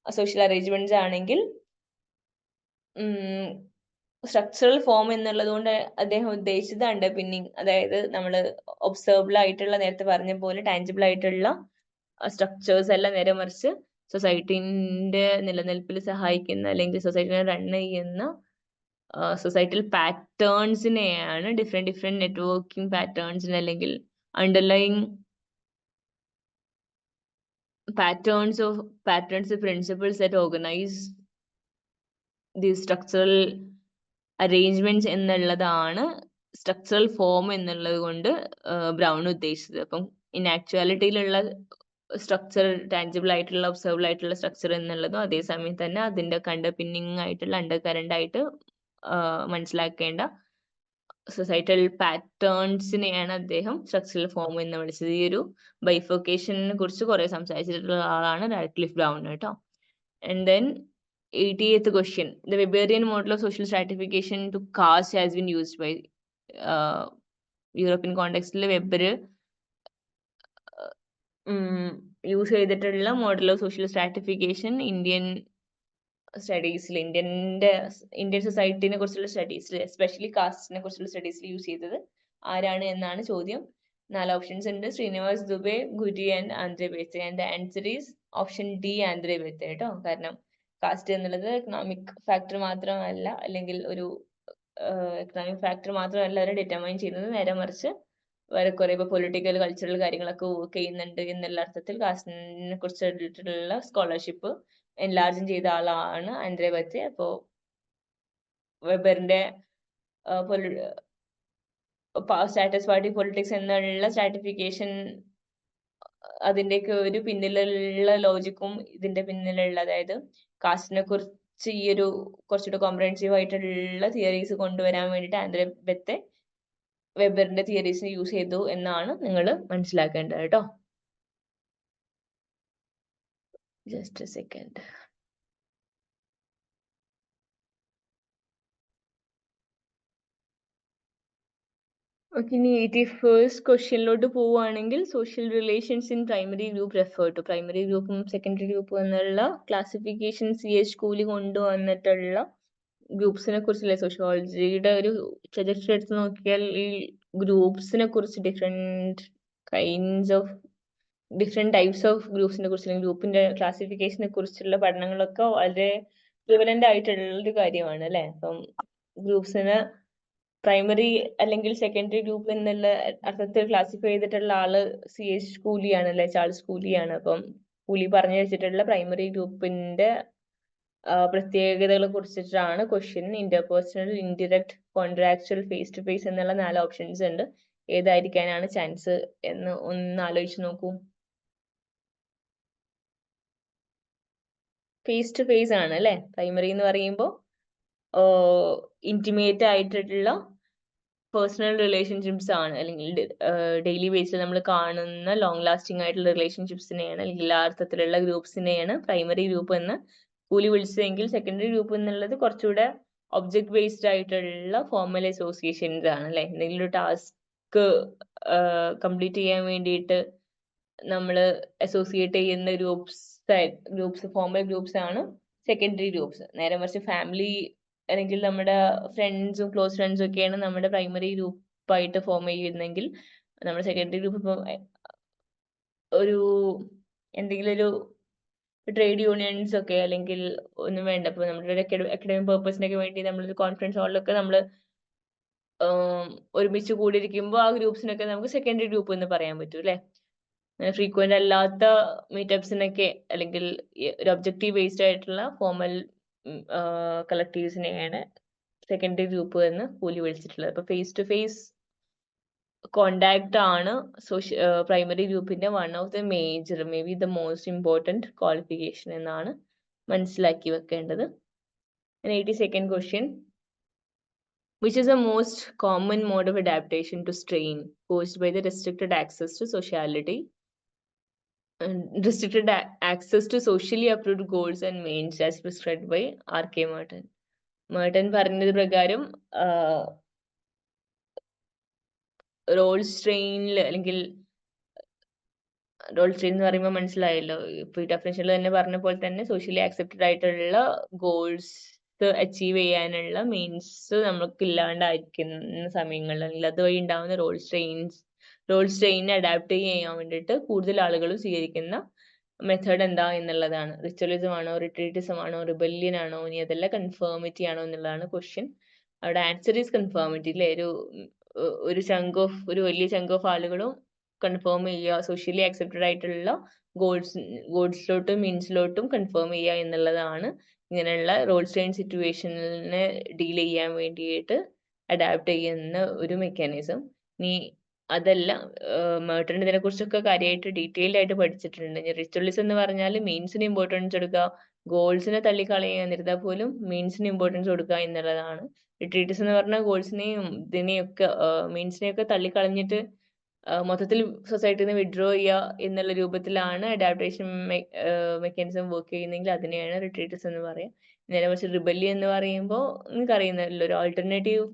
സോഷ്യൽ അറേഞ്ച്മെന്റ്സ് ആണെങ്കിൽ സ്ട്രക്ചറൽ ഫോം എന്നുള്ളത് കൊണ്ട് അദ്ദേഹം ഉദ്ദേശിച്ചത് അണ്ടർപിന്നിങ്, അതായത് നമ്മൾ ഒബ്സർവബിൾ ആയിട്ടുള്ള നേരത്തെ പറഞ്ഞ പോലെ ടാഞ്ചിബിൾ ആയിട്ടുള്ള സ്ട്രക്ചേഴ്സ് എല്ലാം നേരെ മറിച്ച് സൊസൈറ്റിന്റെ നിലനിൽപ്പിൽ സഹായിക്കുന്ന അല്ലെങ്കിൽ സൊസൈറ്റിനെ റൺ ചെയ്യുന്ന സൊസൈറ്റൽ പാറ്റേൺസിനെയാണ് ഡിഫറെന്റ് നെറ്റ്വർക്കിംഗ് പാറ്റേൺസിന് അല്ലെങ്കിൽ underlying patterns principles that organize the structural arrangements എന്നുള്ളതാണ് സ്ട്രക്ചറൽ ഫോം എന്നുള്ളത് കൊണ്ട് ബ്രൗൺ ഉദ്ദേശിച്ചത്. അപ്പം ഇൻ ആക്ച്വാലിറ്റിയിലുള്ള സ്ട്രക്ചർ ടാഞ്ചിബിൾ ആയിട്ടുള്ള ഒബ്സർവബിൾ ആയിട്ടുള്ള സ്ട്രക്ചർ എന്നുള്ളതും അതേസമയം തന്നെ അതിന്റെ അണ്ടർപിന്നിങ് ആയിട്ടുള്ള അണ്ടർ കറന്റ് ആയിട്ട് മനസ്സിലാക്കേണ്ട സൊസൈറ്റൽ പാറ്റേൺസിനെയാണ് അദ്ദേഹം സ്ട്രക്ചറൽ ഫോം എന്ന് വിളിച്ചത്. ഈ ഒരു ബൈഫോക്കേഷനെ കുറിച്ച് കുറെ സംസാരിച്ചിട്ടുള്ള ആളാണ് റാഡ്ക്ലിഫ് ബ്രൗൺ കേട്ടോ. And then 80th question. The Weberian model of social stratification to caste has been used by European context. Weber use ചെയ്തിട്ടുള്ള model of social stratification Indian സ്റ്റഡീസിൽ ഇന്ത്യൻ സൊസൈറ്റിനെ കുറിച്ചുള്ള സ്റ്റഡീസിൽ എസ്പെഷ്യലി കാസ്റ്റിനെ കുറിച്ചുള്ള സ്റ്റഡീസിൽ യൂസ് ചെയ്തത് ആരാണ് എന്നാണ് ചോദ്യം. 4 ഓപ്ഷൻസ് ഉണ്ട്. Srinivas Dube, Ghurye and Andre Beteille. And answer is option D, Andre Beteille കേട്ടോ. കാരണം കാസ്റ്റ് എന്നുള്ളത് എക്കണോമിക് ഫാക്ടർ മാത്രമല്ല, അല്ലെങ്കിൽ ഒരു എക്കണോമിക് ഫാക്ടർ മാത്രമല്ല അവരെ ഡിറ്റർമൈൻ ചെയ്യുന്നത്, നേരെ മറിച്ച് വേറെ കുറെ ഇപ്പൊ പൊളിറ്റിക്കൽ കൾച്ചറൽ കാര്യങ്ങളൊക്കെ വർക്ക് ചെയ്യുന്നുണ്ട് എന്നുള്ള അർത്ഥത്തിൽ കാസ്റ്റിനെ കുറിച്ചിട്ടുള്ള സ്കോളർഷിപ്പ് എൻലാർജും ചെയ്ത ആളാണ് ആന്ദ്രെ ബേത്തെ. അപ്പോ വെബറിന്റെ സ്റ്റാറ്റസ് പാർട്ടി പൊളിറ്റിക്സ് എന്നുള്ള സ്ട്രാറ്റിഫിക്കേഷൻ അതിന്റെയൊക്കെ ഒരു പിന്നിലുള്ള ലോജിക്കും ഇതിന്റെ പിന്നിലുള്ള, അതായത് കാസ്റ്റിനെ കുറിച്ച് ഈ ഒരു കുറച്ചുകൂടെ കോംപ്രഹെൻസീവ് ആയിട്ടുള്ള തിയറീസ് കൊണ്ടുവരാൻ വേണ്ടിയിട്ട് ആന്ദ്രെ ബേത്തെ വെബറിന്റെ തിയറീസിന് യൂസ് ചെയ്തു എന്നാണ് നിങ്ങൾ മനസ്സിലാക്കേണ്ടത് കേട്ടോ. Just A second. ഓക്കെ, ഇനി 81st ക്വസ്റ്റ്യനിലോട്ട് പോവുകയാണെങ്കിൽ social relations in primary group refer to. Primary ഗ്രൂപ്പും സെക്കൻഡറി ഗ്രൂപ്പും എന്നുള്ള ക്ലാസിഫിക്കേഷൻ CH കൂലി കൊണ്ടുവന്നിട്ടുള്ള ഗ്രൂപ്പ്സിനെ കുറിച്ചല്ലേ. സോഷ്യോളജിയുടെ ഒരു ട്രജക്ടറി എടുത്ത് നോക്കിയാൽ ഈ ഗ്രൂപ്പ്സിനെ കുറിച്ച് ഡിഫറെന്റ് ടൈപ്സ് ഓഫ് ഗ്രൂപ്പ്സിനെ കുറിച്ച് അല്ലെങ്കിൽ ഗ്രൂപ്പിന്റെ ക്ലാസിഫിക്കേഷനെ കുറിച്ചുള്ള പഠനങ്ങളൊക്കെ വളരെ പ്രിവലന്റ് ആയിട്ടുള്ള ഒരു കാര്യമാണ് അല്ലെ. അപ്പം ഗ്രൂപ്പ്സിന് പ്രൈമറി അല്ലെങ്കിൽ സെക്കൻഡറി ഗ്രൂപ്പ് എന്നുള്ള അർത്ഥത്തിൽ ക്ലാസിഫൈ ചെയ്തിട്ടുള്ള ആള് CH കൂലിയാണ് അല്ലെ, ചാൾസ് കൂലിയാണ്. അപ്പം കൂലി പറഞ്ഞു വെച്ചിട്ടുള്ള പ്രൈമറി ഗ്രൂപ്പിന്റെ പ്രത്യേകതകളെ കുറിച്ചിട്ടാണ് question. Interpersonal, indirect, contractual, face to face എന്നുള്ള 4 ഓപ്ഷൻസ് ഉണ്ട്. ഏതായിരിക്കാനാണ് ചാൻസ് എന്ന് ഒന്ന് ആലോചിച്ച് നോക്കൂ. ഫേസ് ടു ഫേസ് ആണ് അല്ലേ? പ്രൈമറി എന്ന് പറയുമ്പോൾ ഇന്റിമേറ്റ് ആയിട്ടുള്ള പേഴ്സണൽ റിലേഷൻഷിപ്സ് ആണ്, അല്ലെങ്കിൽ ഡെയിലി ബേസിൽ നമ്മൾ കാണുന്ന ലോങ് ലാസ്റ്റിംഗ് ആയിട്ടുള്ള റിലേഷൻഷിപ്സിനെയാണ്, അല്ലെങ്കിൽ എല്ലാ അർത്ഥത്തിലുള്ള ഗ്രൂപ്പ്സിനെയാണ് പ്രൈമറി ഗ്രൂപ്പ് എന്ന് കൂലി വിളിച്ചതെങ്കിൽ സെക്കൻഡറി ഗ്രൂപ്പ് എന്നുള്ളത് കുറച്ചുകൂടെ ഒബ്ജക്ട് ബേസ്ഡ് ആയിട്ടുള്ള ഫോർമൽ അസോസിയേഷൻസ് ആണ് അല്ലെ? എന്തെങ്കിലും ഒരു ടാസ്ക് കംപ്ലീറ്റ് ചെയ്യാൻ വേണ്ടിയിട്ട് നമ്മൾ അസോസിയേറ്റ് ചെയ്യുന്ന ഗ്രൂപ്പ്സ് ഫോർമൽ ഗ്രൂപ്പ്സ് ആണ് സെക്കൻഡറി ഗ്രൂപ്പ്സ്. നേരെ മറിച്ച് ഫാമിലി അല്ലെങ്കിൽ നമ്മുടെ ഫ്രണ്ട്സും ക്ലോസ് ഫ്രണ്ട്സും ഒക്കെയാണ് നമ്മുടെ പ്രൈമറി ഗ്രൂപ്പായിട്ട് ഫോം ചെയ്യുന്നെങ്കിൽ, നമ്മുടെ സെക്കൻഡറി ഗ്രൂപ്പ് ഇപ്പം ഒരു എന്തെങ്കിലും ഒരു ട്രേഡ് യൂണിയൻസ് ഒക്കെ, അല്ലെങ്കിൽ ഒന്നും വേണ്ട, ഇപ്പൊ നമ്മുടെ അക്കാഡമിക് പേർപ്പസിനൊക്കെ വേണ്ടി നമ്മളൊരു കോൺഫറൻസ് ഹാളിലൊക്കെ നമ്മൾ ഒരുമിച്ച് കൂടിയിരിക്കുമ്പോൾ ആ ഗ്രൂപ്പ്സിനൊക്കെ നമുക്ക് സെക്കൻഡറി ഗ്രൂപ്പ് എന്ന് പറയാൻ പറ്റും അല്ലെ? ഫ്രീക്വന്റ് അല്ലാത്ത മീറ്റപ്സിനൊക്കെ, അല്ലെങ്കിൽ ഒരു ഒബ്ജക്റ്റീവ് ബേസ്ഡ് ആയിട്ടുള്ള ഫോർമൽ കളക്റ്റീവ്സിനെയാണ് സെക്കൻഡറി ഗ്രൂപ്പ് എന്ന് കൂലി വിളിച്ചിട്ടുള്ളത്. അപ്പൊ ഫേസ് ടു ഫേസ് കോണ്ടാക്ട് ആണ് പ്രൈമറി ഗ്രൂപ്പിന്റെ one of the major, may be the most important qualification എന്നാണ് മനസ്സിലാക്കി വെക്കേണ്ടത്. 82nd question. Which is the most common mode of adaptation to strain caused by the restricted access to sociality? Restricted access to socially approved goals and means as prescribed by R.K. Merton. Merton പറഞ്ഞത് പ്രകാരം റോൾ സ്ട്രെയിനിൽ, അല്ലെങ്കിൽ റോൾ സ്ട്രെയിൻ എന്ന് പറയുമ്പോൾ മനസ്സിലായല്ലോ, ഇപ്പൊ ഈ ഡെഫിനേഷനിൽ തന്നെ പറഞ്ഞ പോലെ തന്നെ സോഷ്യലി ആക്സെപ്റ്റഡ് ആയിട്ടുള്ള ഗോൾസ് അച്ചീവ് ചെയ്യാനുള്ള മീൻസ് നമുക്ക് ഇല്ലാണ്ടായിരിക്കുന്ന സമയങ്ങളിൽ, അല്ലെങ്കിൽ അതുവഴി ഉണ്ടാവുന്ന റോൾ സ്ട്രെയിനെ അഡാപ്റ്റ് ചെയ്യാൻ വേണ്ടിയിട്ട് കൂടുതൽ ആളുകളും സ്വീകരിക്കുന്ന മെത്തേഡ് എന്താ എന്നുള്ളതാണ്. റിച്വലിസം ആണോ, റിട്രീറ്റിസം ആണോ, റിബല്യൻ ആണോ, ഇനി അതല്ല കൺഫേമിറ്റി ആണോ എന്നുള്ളതാണ് ക്വസ്റ്റ്യൻ. അവിടെ ആൻസർ ഈസ് കൺഫേമിറ്റി അല്ലേ? ഒരു വലിയ ചങ്ക് ഓഫ് ആളുകളും കൺഫേം ചെയ്യുക, സോഷ്യലി ആക്സെപ്റ്റഡ് ആയിട്ടുള്ള ഗോൾസിലോട്ടും മീൻസിലോട്ടും കൺഫേം ചെയ്യുക എന്നുള്ളതാണ് ഇങ്ങനെയുള്ള റോൾ സ്ട്രെയിൻ സിറ്റുവേഷനിനെ ഡീൽ ചെയ്യാൻ വേണ്ടിയിട്ട് അഡാപ്റ്റ് ചെയ്യുന്ന ഒരു മെക്കാനിസം. ഇനി അതല്ല, മേർട്ടൺ ഇതിനെ കുറിച്ചൊക്കെ കാര്യമായിട്ട് ഡീറ്റെയിൽഡ് ആയിട്ട് പഠിച്ചിട്ടുണ്ട്. റിച്വലിസം എന്ന് പറഞ്ഞാൽ മീൻസിന് ഇമ്പോർട്ടൻസ് കൊടുക്കുക, ഗോൾസിനെ തള്ളിക്കളയുക, എന്നിരുന്നാൽ പോലും മീൻസിന് ഇമ്പോർട്ടൻസ് കൊടുക്കുക എന്നുള്ളതാണ്. റിട്രീറ്റിസം എന്ന് പറഞ്ഞാൽ ഗോൾസിനെയും ഇതിനെയൊക്കെ മീൻസിനെയൊക്കെ തള്ളിക്കളഞ്ഞിട്ട് മൊത്തത്തിൽ സൊസൈറ്റിയിൽ നിന്ന് വിഡ്രോ ചെയ്യുക എന്നുള്ള രൂപത്തിലാണ് അഡാപ്റ്റേഷൻ മെക്കാനിസം വർക്ക് ചെയ്യുന്നെങ്കിൽ അതിനെയാണ് റിട്രീറ്റിസം എന്ന് പറയാം. നേരെ മറിച്ച് റിബല്യൻ എന്ന് പറയുമ്പോൾ നിങ്ങൾക്ക് അറിയുന്നല്ലോ, ഒരു ആൾട്ടർനേറ്റീവ്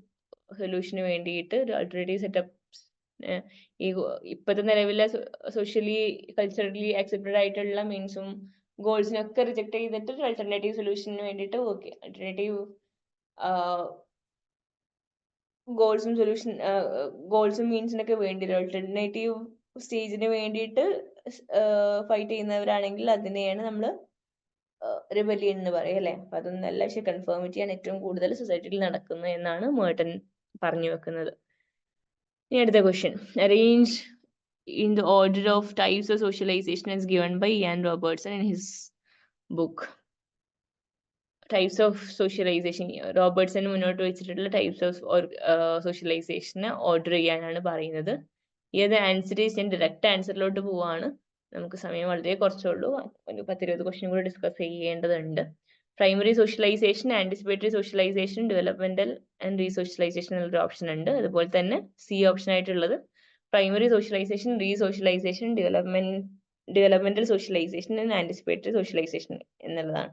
സൊല്യൂഷന് വേണ്ടിയിട്ട് ഒരു ആൾട്ടർനേറ്റീവ് സെറ്റപ്പ്, ഈ ഇപ്പോഴത്തെ നിലവിലെ സോഷ്യലി കൾച്ചറലി ആക്സെപ്റ്റഡ് ആയിട്ടുള്ള മീൻസും ഗോൾസിനൊക്കെ റിജക്ട് ചെയ്തിട്ട് ഒരു ആൾട്ടർനേറ്റീവ് സൊല്യൂഷന് വേണ്ടിയിട്ട് വർക്ക്, ആൾട്ടർനേറ്റീവ് ഗോൾസും മീൻസിനൊക്കെ വേണ്ടി ആൾട്ടർനേറ്റീവ് സ്റ്റേജിന് വേണ്ടിയിട്ട് ഫൈറ്റ് ചെയ്യുന്നവരാണെങ്കിൽ അതിനെയാണ് നമ്മൾ റിബല്യൻ എന്ന് പറയും അല്ലെ? അപ്പൊ അതൊന്നല്ല, പക്ഷെ കൺഫേമിറ്റി ആണ് ഏറ്റവും കൂടുതൽ സൊസൈറ്റിയിൽ നടക്കുന്നത് എന്നാണ് മേർട്ടൺ പറഞ്ഞു വെക്കുന്നത്. ഇനി അടുത്ത question. Arrange in the order of types of socialization as given by Ian Robertson in his book. Types of socialisation, Robertson മുന്നോട്ട് വെച്ചിട്ടുള്ള ടൈപ്സ് ഓഫ് സോഷ്യലൈസേഷനെ ഓർഡർ ചെയ്യാനാണ് പറയുന്നത്. ഏത് ആൻസർ ഈസ്, ഞാൻ ഡയറക്റ്റ് ആൻസറിലോട്ട് പോവാണ്, നമുക്ക് സമയം വളരെ കുറച്ചുള്ളൂ, ഒരു 10-20 ക്വസ്റ്റ്യൻ കൂടി ഡിസ്കസ് ചെയ്യേണ്ടതുണ്ട്. Primary socialisation, anticipatory socialisation, developmental and resocialisation എന്നൊരു ഓപ്ഷൻ ഉണ്ട്. അതുപോലെ തന്നെ സി ഓപ്ഷൻ ആയിട്ടുള്ളത് primary socialisation, resocialisation, developmental socialisation and anticipatory socialisation എന്നുള്ളതാണ്.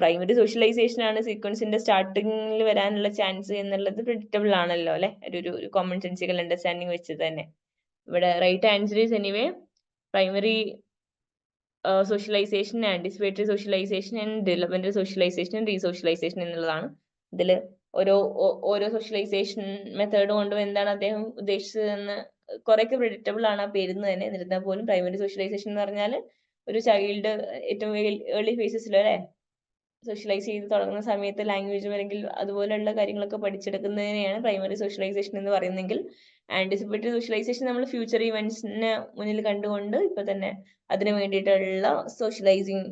പ്രൈമറി സോഷ്യലൈസേഷൻ ആണ് സീക്വൻസിന്റെ സ്റ്റാർട്ടിങ്ങിൽ വരാനുള്ള ചാൻസ് എന്നുള്ളത് പ്രെഡിക്റ്റബിൾ ആണല്ലോ അല്ലെ? ഒരു കോമൺ സെൻസിക്കൽ അണ്ടർസ്റ്റാൻഡിങ് വെച്ച് തന്നെ. ഇവിടെ right answer is anyway primary socialisation, anticipatory socialisation and developmental socialisation, resocialisation എന്നുള്ളതാണ്. ഇതിൽ ഓരോ സോഷ്യലൈസേഷൻ മെത്തേഡ് കൊണ്ടും എന്താണ് അദ്ദേഹം ഉദ്ദേശിച്ചതെന്ന് കുറെയൊക്കെ പ്രെഡിക്റ്റബിൾ ആണ് ആ പേരിന്ന് തന്നെ. എന്നിരുന്നാൽ പോലും പ്രൈമറി സോഷ്യലൈസേഷൻ എന്ന് പറഞ്ഞാൽ ഒരു ചൈൽഡ് ഏറ്റവും ഏർലി ഫേസസിൽ അല്ലെ സോഷ്യലൈസ് ചെയ്ത് തുടങ്ങുന്ന സമയത്ത് ലാംഗ്വേജും അല്ലെങ്കിൽ അതുപോലെയുള്ള കാര്യങ്ങളൊക്കെ പഠിച്ചെടുക്കുന്നതിനെയാണ് പ്രൈമറി സോഷ്യലൈസേഷൻ എന്ന് പറയുന്നെങ്കിൽ, ആൻറ്റിസിപ്പേറ്ററി സോഷ്യലൈസേഷൻ നമ്മൾ ഫ്യൂച്ചർ ഇവന്റ്സിനെ മുന്നിൽ കണ്ടുകൊണ്ട് ഇപ്പൊ തന്നെ അതിന് വേണ്ടിയിട്ടുള്ള സോഷ്യലൈസിങ്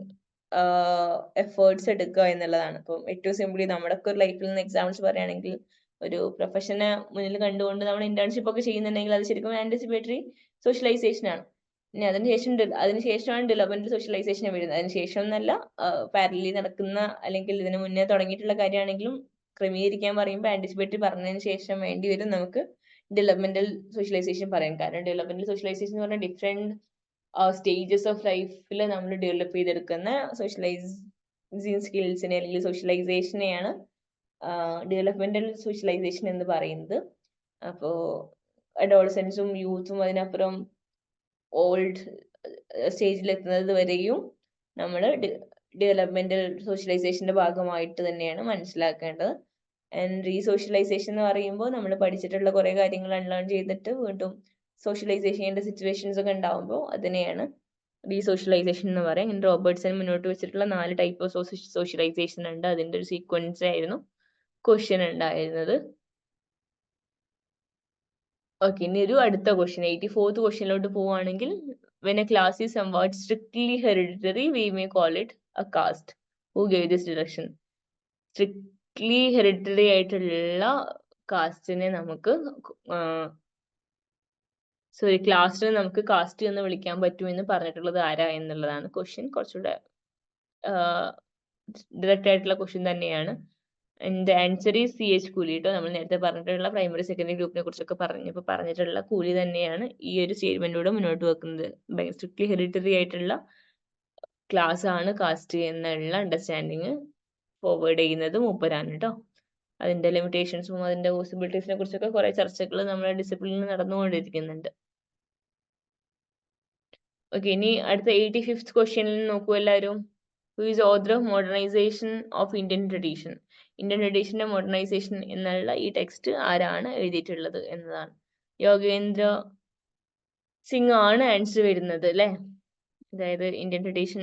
എഫേർട്സ് എടുക്കുക എന്നുള്ളതാണ്. അപ്പം ഏറ്റവും സിംപിളി നമ്മുടെ ഒക്കെ ഒരു ലൈഫിൽ നിന്ന് എക്സാമ്പിൾസ് പറയുകയാണെങ്കിൽ, ഒരു പ്രൊഫഷനെ മുന്നിൽ കണ്ടുകൊണ്ട് നമ്മൾ ഇന്റേൺഷിപ്പ് ഒക്കെ ചെയ്യുന്നുണ്ടെങ്കിൽ അത് ശരിക്കും ആൻറ്റിസിപ്പേറ്ററി സോഷ്യലൈസേഷൻ ആണ്. ഇനി അതിനുശേഷമാണ് ഡെവലപ്മെന്റൽ സോഷ്യലൈസേഷൻ വരുന്നത്. അതിനുശേഷം എന്നല്ല, പാരലി നടക്കുന്ന അല്ലെങ്കിൽ ഇതിനു മുന്നേ തുടങ്ങിയിട്ടുള്ള കാര്യമാണെങ്കിലും ക്രമീകരിക്കാൻ പറയുമ്പോൾ ആന്റിസിപ്പേറ്ററി പറഞ്ഞതിന് ശേഷം വേണ്ടി വരും നമുക്ക് ഡെവലപ്മെന്റൽ സോഷ്യലൈസേഷൻ പറയാൻ. കാരണം ഡെവലപ്മെന്റൽ സോഷ്യലൈസേഷൻ എന്ന് പറഞ്ഞാൽ ഡിഫറെന്റ് സ്റ്റേജസ് ഓഫ് ലൈഫിൽ നമ്മൾ ഡെവലപ്പ് ചെയ്തെടുക്കുന്ന സോഷ്യലൈസിങ് സ്കിൽസിനെ അല്ലെങ്കിൽ സോഷ്യലൈസേഷനെയാണ് ഡെവലപ്മെന്റൽ സോഷ്യലൈസേഷൻ എന്ന് പറയുന്നത്. അപ്പോ അഡോളസൻസും യൂത്തും അതിനപ്പുറം ഓൾഡ് സ്റ്റേജിൽ എത്തുന്നത് വരെയും നമ്മൾ ഡെവലപ്മെന്റൽ സോഷ്യലൈസേഷന്റെ ഭാഗമായിട്ട് തന്നെയാണ് മനസ്സിലാക്കേണ്ടത്. ആൻഡ് റീസോഷ്യലൈസേഷൻ എന്ന് പറയുമ്പോൾ നമ്മൾ പഠിച്ചിട്ടുള്ള കുറെ കാര്യങ്ങൾ അൺലേൺ ചെയ്തിട്ട് വീണ്ടും സോഷ്യലൈസേഷൻ ചെയ്യേണ്ട സിറ്റുവേഷൻസ് ഒക്കെ ഉണ്ടാവുമ്പോൾ അതിനെയാണ് റീസോഷ്യലൈസേഷൻ എന്ന് പറയും. ഇങ്ങനെ റോബർട്ട്സൺ മുന്നോട്ട് വെച്ചിട്ടുള്ള 4 ടൈപ്പ് ഓഫ് സോഷ്യലൈസേഷൻ ഉണ്ട്. അതിന്റെ ഒരു സീക്വൻസ് ആയിരുന്നു ക്വസ്റ്റ്യൻ ഉണ്ടായിരുന്നത്. ഓക്കെ, ഇനി ഒരു അടുത്ത ക്വസ്റ്റ്യൻ 84th ക്വസ്റ്റ്യനിലോട്ട് പോവുകയാണെങ്കിൽ, when a class is somewhat strictly hereditary, we may call it a caste. Who gave this direction? Strictly hereditary ആയിട്ടുള്ള കാസ്റ്റിനെ നമുക്ക് ക്ലാസ്സിനെ നമുക്ക് കാസ്റ്റ് എന്ന് വിളിക്കാൻ പറ്റുമെന്ന് പറഞ്ഞിട്ടുള്ളത് ആരാ എന്നുള്ളതാണ് ക്വസ്റ്റ്യൻ. കുറച്ചുകൂടെ ഡയറക്റ്റ് ആയിട്ടുള്ള ക്വസ്റ്റ്യൻ തന്നെയാണ്. ആൻഡ് ആൻസർ ഈസ് CH കൂലി കേട്ടോ. നമ്മൾ നേരത്തെ പറഞ്ഞിട്ടുള്ള പ്രൈമറി സെക്കൻഡറി ഗ്രൂപ്പിനെ കുറിച്ചൊക്കെ പറഞ്ഞിട്ടുള്ള കൂലി തന്നെയാണ് ഈ ഒരു സ്റ്റേറ്റ്മെന്റിലൂടെ മുന്നോട്ട് വെക്കുന്നത്. സ്ട്രിക്ട്ലി ഹെറിറ്ററി ആയിട്ടുള്ള ക്ലാസ് ആണ് കാസ്റ്റ് എന്നുള്ള അണ്ടർസ്റ്റാൻഡിങ് ഫോർവേഡ് ചെയ്യുന്നത് മൂപ്പരാണ് കേട്ടോ. അതിന്റെ ലിമിറ്റേഷൻസും അതിന്റെ പോസിബിലിറ്റീസിനെ കുറിച്ചൊക്കെ കുറെ ചർച്ചകൾ നമ്മുടെ ഡിസിപ്ലിനിൽ നടന്നുകൊണ്ടിരിക്കുന്നുണ്ട്. ഓക്കെ, ഇനി അടുത്ത 85th ക്വസ്റ്റ്യനിൽ നോക്കൂ എല്ലാവരും. Who is author of modernisation of Indian tradition? Indian ട്രഡീഷന്റെ മോഡേണൈസേഷൻ എന്നുള്ള ഈ ടെക്സ്റ്റ് ആരാണ് എഴുതിയിട്ടുള്ളത് എന്നതാണ്. യോഗേന്ദ്ര സിംഗ് ആണ് ആൻസർ വരുന്നത് അല്ലെ. അതായത് Indian tradition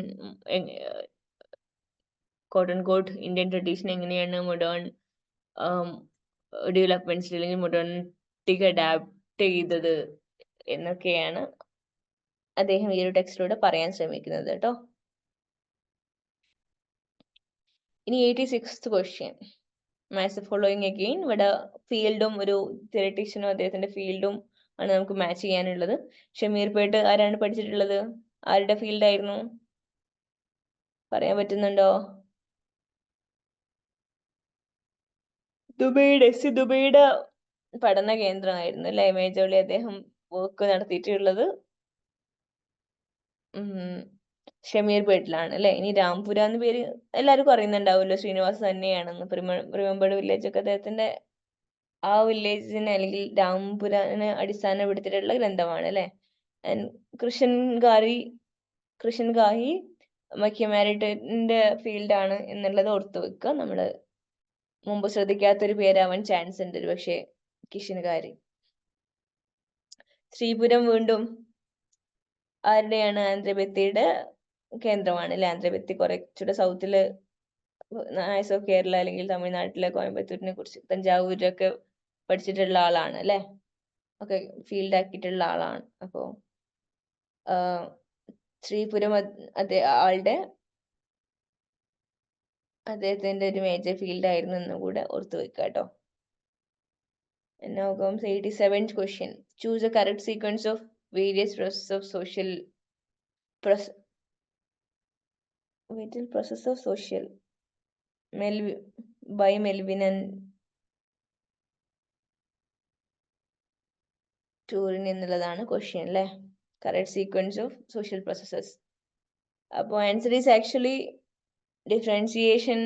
quote and quote Indian tradition എങ്ങനെയാണ് മോഡേൺ ഡെവലപ്മെന്റ്സിൽ അല്ലെങ്കിൽ മോഡേണിറ്റിക്ക് അഡാപ്റ്റ് ചെയ്തത് എന്നൊക്കെയാണ് അദ്ദേഹം ഈ ഒരു ടെക്സ്റ്റിലൂടെ പറയാൻ ശ്രമിക്കുന്നത് കേട്ടോ. ഇനി 86th question, match the following again. ഇവിടെ ഫീൽഡും ഒരു തിയററ്റിഷ്യനും അദ്ദേഹത്തിന്റെ ഫീൽഡും ആണ് നമുക്ക് മാച്ച് ചെയ്യാനുള്ളത്. ഷമീർ പേട്ട് ആരാണ് പഠിച്ചിട്ടുള്ളത്? ആരുടെ ഫീൽഡ് ആയിരുന്നു? പറയാൻ പറ്റുന്നുണ്ടോ? ദുബൈയുടെ പഠന കേന്ദ്രമായിരുന്നു അല്ലെ മേജോളി അദ്ദേഹം വർക്ക് നടത്തിയിട്ടുള്ളത്. ഷമീർ പേട്ടിലാണ് അല്ലെ. ഇനി രാംപുര എന്ന പേര് എല്ലാവർക്കും അറിയുന്നുണ്ടാവുമല്ലോ, ശ്രീനിവാസ് തന്നെയാണെന്ന്. പ്രിമമ്പട് വില്ലേജ് ഒക്കെ അദ്ദേഹത്തിന്റെ ആ വില്ലേജിനെ അല്ലെങ്കിൽ രാംപുരനെ അടിസ്ഥാനപ്പെടുത്തിയിട്ടുള്ള ഗ്രന്ഥമാണ് അല്ലെ. കൃഷൻ ഗാഹി മക്യമാരിറ്റിന്റെ ഫീൽഡാണ് എന്നുള്ളത് ഓർത്തു വെക്കുക. നമ്മള് മുമ്പ് ശ്രദ്ധിക്കാത്തൊരു പേരാവാൻ ചാൻസ് ഉണ്ട് ഒരു പക്ഷേ കിഷൻകാരി. ശ്രീപുരം വീണ്ടും ആരുടെയാണ്? ആന്ധ്രബത്തിയുടെ കേന്ദ്രമാണ് അല്ലെ. ആന്ധ്രബത്തി കുറച്ചുകൂടെ സൗത്തില് ആസ് ഓഫ് കേരള അല്ലെങ്കിൽ തമിഴ്നാട്ടിലെ കോയമ്പത്തൂരിനെ കുറിച്ച് തഞ്ചാവൂരൊക്കെ പഠിച്ചിട്ടുള്ള ആളാണ് അല്ലെ. ഒക്കെ ഫീൽഡ് ആക്കിയിട്ടുള്ള ആളാണ്. അപ്പോ ശ്രീപുരം അദ്ദേഹത്തിന്റെ ഒരു മേജർ ഫീൽഡ് ആയിരുന്നു എന്നും കൂടെ ഓർത്തു വെക്കുക കേട്ടോ. Now comes 87th question. Choose the correct sequence of various processes of social by Melvin and Turin എന്നുള്ളതാണ് ക്വസ്റ്റ്യൻ അല്ലേ. Correct sequence of social processes. അപ്പോൾ answer is actually differentiation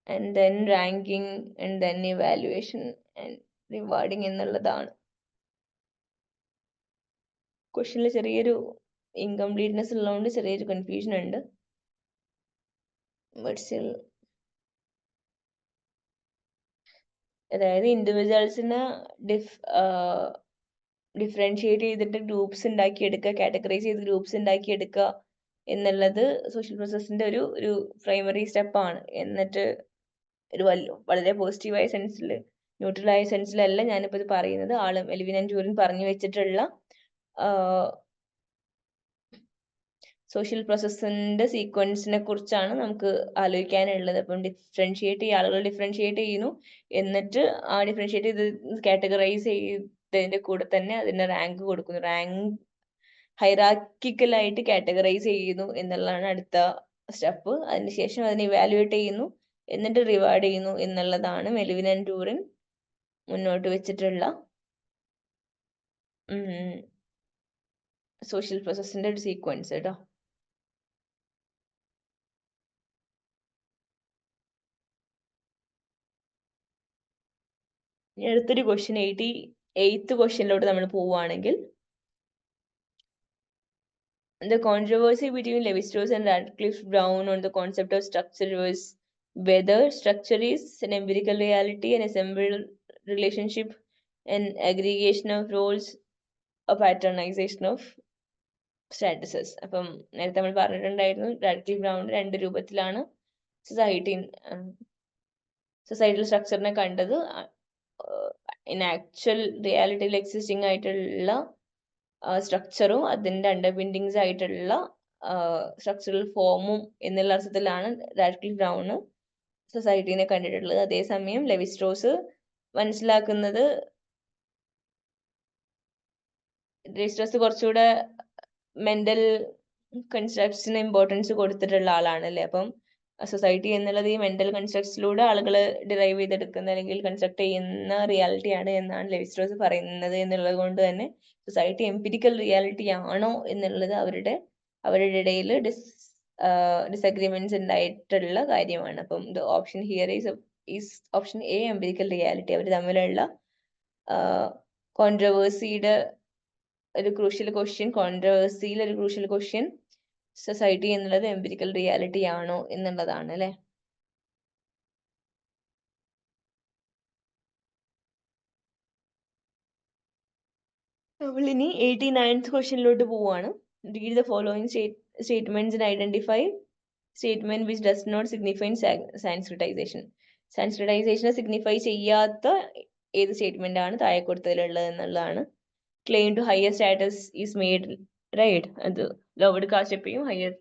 and then ranking and then evaluation and rewarding എന്നുള്ളതാണ്. ക്വസ്റ്റ്യനിൽ ചെറിയൊരു ഇൻകംപ്ലീറ്റ്നെസ് ഉള്ളതുകൊണ്ട് ചെറിയൊരു കൺഫ്യൂഷൻ ഉണ്ട്. ബട്ട് സ്റ്റിൽ അതായത് ഇൻഡിവിജ്വൽസിനെ ഡിഫറൻഷിയേറ്റ് ചെയ്തിട്ട് ഗ്രൂപ്പ്സ് ഉണ്ടാക്കിയെടുക്കുക, കാറ്റഗറൈസ് ചെയ്ത് ഗ്രൂപ്പ്സ് ഉണ്ടാക്കിയെടുക്കുക എന്നുള്ളത് സോഷ്യൽ പ്രോസസ്സിന്റെ ഒരു പ്രൈമറി സ്റ്റെപ്പാണ്. എന്നിട്ട് ഒരു വളരെ പോസിറ്റീവായ സെൻസിൽ, ന്യൂട്രലായ സെൻസിലല്ല ഞാനിപ്പോൾ ഇത് പറയുന്നത്. മെൽവിൻ ആൻഡ് ട്യൂറിൻ പറഞ്ഞു വെച്ചിട്ടുള്ള സോഷ്യൽ പ്രോസസ്സിന്റെ സീക്വൻസിനെ കുറിച്ചാണ് നമുക്ക് ആലോചിക്കാനുള്ളത്. അപ്പം ആളുകൾ ഡിഫറൻഷിയേറ്റ് ചെയ്യുന്നു, എന്നിട്ട് ആ ഡിഫറൻഷിയേറ്റ് ചെയ്ത് കാറ്റഗറൈസ് ചെയ്തതിന്റെ കൂടെ തന്നെ അതിന് റാങ്ക് കൊടുക്കുന്നു. ഹൈറാർക്കിക്കലായിട്ട് കാറ്റഗറൈസ് ചെയ്യുന്നു എന്നുള്ളതാണ് അടുത്ത സ്റ്റെപ്പ്. അതിനുശേഷം അതിനെ ഇവാലുവേറ്റ് ചെയ്യുന്നു, എന്നിട്ട് റിവാർഡ് ചെയ്യുന്നു എന്നുള്ളതാണ് മെൽവിൻ ആൻഡ് ടൂറിൻ മുന്നോട്ട് വെച്ചിട്ടുള്ള സോഷ്യൽ പ്രോസസ്സിന്റെ ഒരു സീക്വൻസ് കേട്ടോ. അടുത്തൊരു ക്വസ്റ്റ്യൻ 88th ക്വസ്റ്റ്യനിലോട്ട് നമ്മൾ പോവുകയാണെങ്കിൽ, the controversy between Levi-Strauss and Radcliffe-Brown on the concept of structure was whether structure is an empirical reality, an assembled relationship, an aggregation of roles, a patternization of statuses. അപ്പം നേരത്തെ നമ്മൾ പറഞ്ഞിട്ടുണ്ടായിരുന്നു, റാഡ്ക്ലിഫ് ബ്രൗൺ രണ്ട് രൂപത്തിലാണ് സൊസൈറ്റിയിൽ സ്ട്രക്ചറിനെ കണ്ടത്. ഇൻ ആക്ച്വൽ റിയാലിറ്റിയിൽ എക്സിസ്റ്റിംഗ് ആയിട്ടുള്ള സ്ട്രക്ചറും അതിൻ്റെ അണ്ടർപിൻഡിങ്സ് ആയിട്ടുള്ള സ്ട്രക്ചറൽ ഫോമും എന്നുള്ള അർത്ഥത്തിലാണ് റാഡ്ക്ലിഫ് ബ്രൗണ് സൊസൈറ്റീനെ കണ്ടിട്ടുള്ളത്. അതേസമയം ലെവിസ്ട്രോസ് മനസ്സിലാക്കുന്നത്, ലെവിസ്ട്രോസ് കുറച്ചുകൂടെ മെന്റൽ കൺസ്ട്രക്ട്സിന് ഇമ്പോർട്ടൻസ് കൊടുത്തിട്ടുള്ള ആളാണ് അല്ലേ. അപ്പം സൊസൈറ്റി എന്നുള്ളത് ഈ മെന്റൽ കൺസ്ട്രക്ട്സിലൂടെ ആളുകൾ ഡിറൈവ് ചെയ്തെടുക്കുന്ന അല്ലെങ്കിൽ കൺസ്ട്രക്ട് ചെയ്യുന്ന റിയാലിറ്റി ആണ് എന്നാണ് ലെവിസ്ട്രോസ് പറയുന്നത്. എന്നുള്ളത് കൊണ്ട് തന്നെ സൊസൈറ്റി എംപിരിക്കൽ റിയാലിറ്റി ആണോ എന്നുള്ളത് അവരുടെ ഇടയിൽ ഡിസഗ്രിമെന്റ്സ് ഉണ്ടായിട്ടുള്ള കാര്യമാണ്. അപ്പം the option here is option A, empirical reality. അവർ തമ്മിലുള്ള കോൺട്രവേഴ്സിയുടെ ഒരു ക്രൂഷ്യൽ ക്വസ്റ്റ്യൻ സൊസൈറ്റി എന്നുള്ളത് എംപിരിക്കൽ റിയാലിറ്റി ആണോ എന്നുള്ളതാണ് അല്ലെ. നമ്മൾ ഇനി 89th ക്വസ്റ്റ്യനിലോട്ട് പോവാണ്. Read the following statements and identify statement which does not signify sanskritisation. സാൻസ്ക്രിറ്റൈസേഷനെ സിഗ്നിഫൈ ചെയ്യാത്ത ഏത് സ്റ്റേറ്റ്മെന്റ് ആണ് താഴെ കൊടുത്തതിലുള്ളത് എന്നുള്ളതാണ്. Claim to higher status is made, right. അത് ലോവർഡ് കാസ്റ്റ് എപ്പോഴും ഹയർ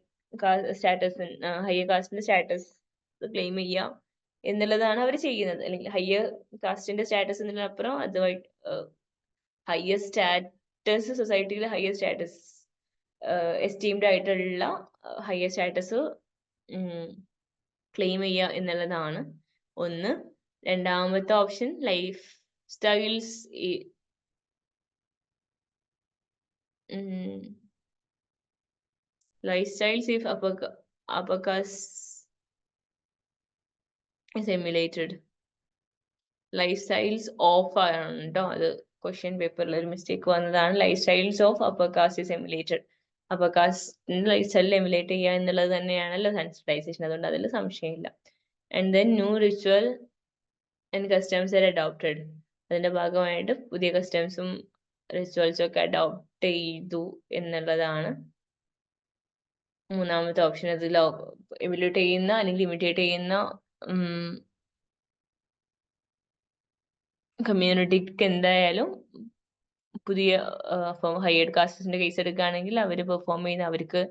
കാസ്റ്റിന്റെ സ്റ്റാറ്റസ് ക്ലെയിം ചെയ്യാം എന്നുള്ളതാണ് അവർ ചെയ്യുന്നത്. അല്ലെങ്കിൽ ഹയർ കാസ്റ്റിന്റെ സ്റ്റാറ്റസ് എന്നതിനപ്പുറം അതുമായിട്ട് ഹയർ സ്റ്റാറ്റസ്, സൊസൈറ്റിയിലെ ഹയർ സ്റ്റാറ്റസ്, എസ്റ്റീംഡ് ആയിട്ടുള്ള ഹയർ സ്റ്റാറ്റസ് ക്ലെയിം ചെയ്യുക എന്നുള്ളതാണ് ഒന്ന്. രണ്ടാമത്തെ option life styles if upper caste is emulated. Lifestyles of ആണ് കേട്ടോ. അത് ക്വസ്റ്റ്യൻ പേപ്പറിൽ ഒരു മിസ്റ്റേക്ക് വന്നതാണ്. Lifestyles of upper caste is emulated. Upper കാസ്റ്റിന്റെ ലൈഫ് സ്റ്റൈലിൽ എമുലേറ്റ് ചെയ്യുക എന്നുള്ളത് തന്നെയാണല്ലോ സെൻസിറ്റൈസേഷൻ. അതുകൊണ്ട് അതിൽ സംശയമില്ല. And then new ritual and customs are adopted. അതിന്റെ ഭാഗമായിട്ട് പുതിയ കസ്റ്റംസും റിച്വൽസും ഒക്കെ അഡോപ്റ്റ് ചെയ്തു എന്നുള്ളതാണ് മൂന്നാമത്തെ ഓപ്ഷൻ. അതിൽ എമുലേറ്റ് ചെയ്യുന്ന അല്ലെങ്കിൽ ഇമിറ്റേറ്റ് ചെയ്യുന്ന കമ്മ്യൂണിറ്റിക്ക് എന്തായാലും പുതിയ ഹയർ കാസ്റ്റസിന്റെ കേസ് എടുക്കുകയാണെങ്കിൽ അവർ പെർഫോം ചെയ്യുന്ന, അവർക്ക്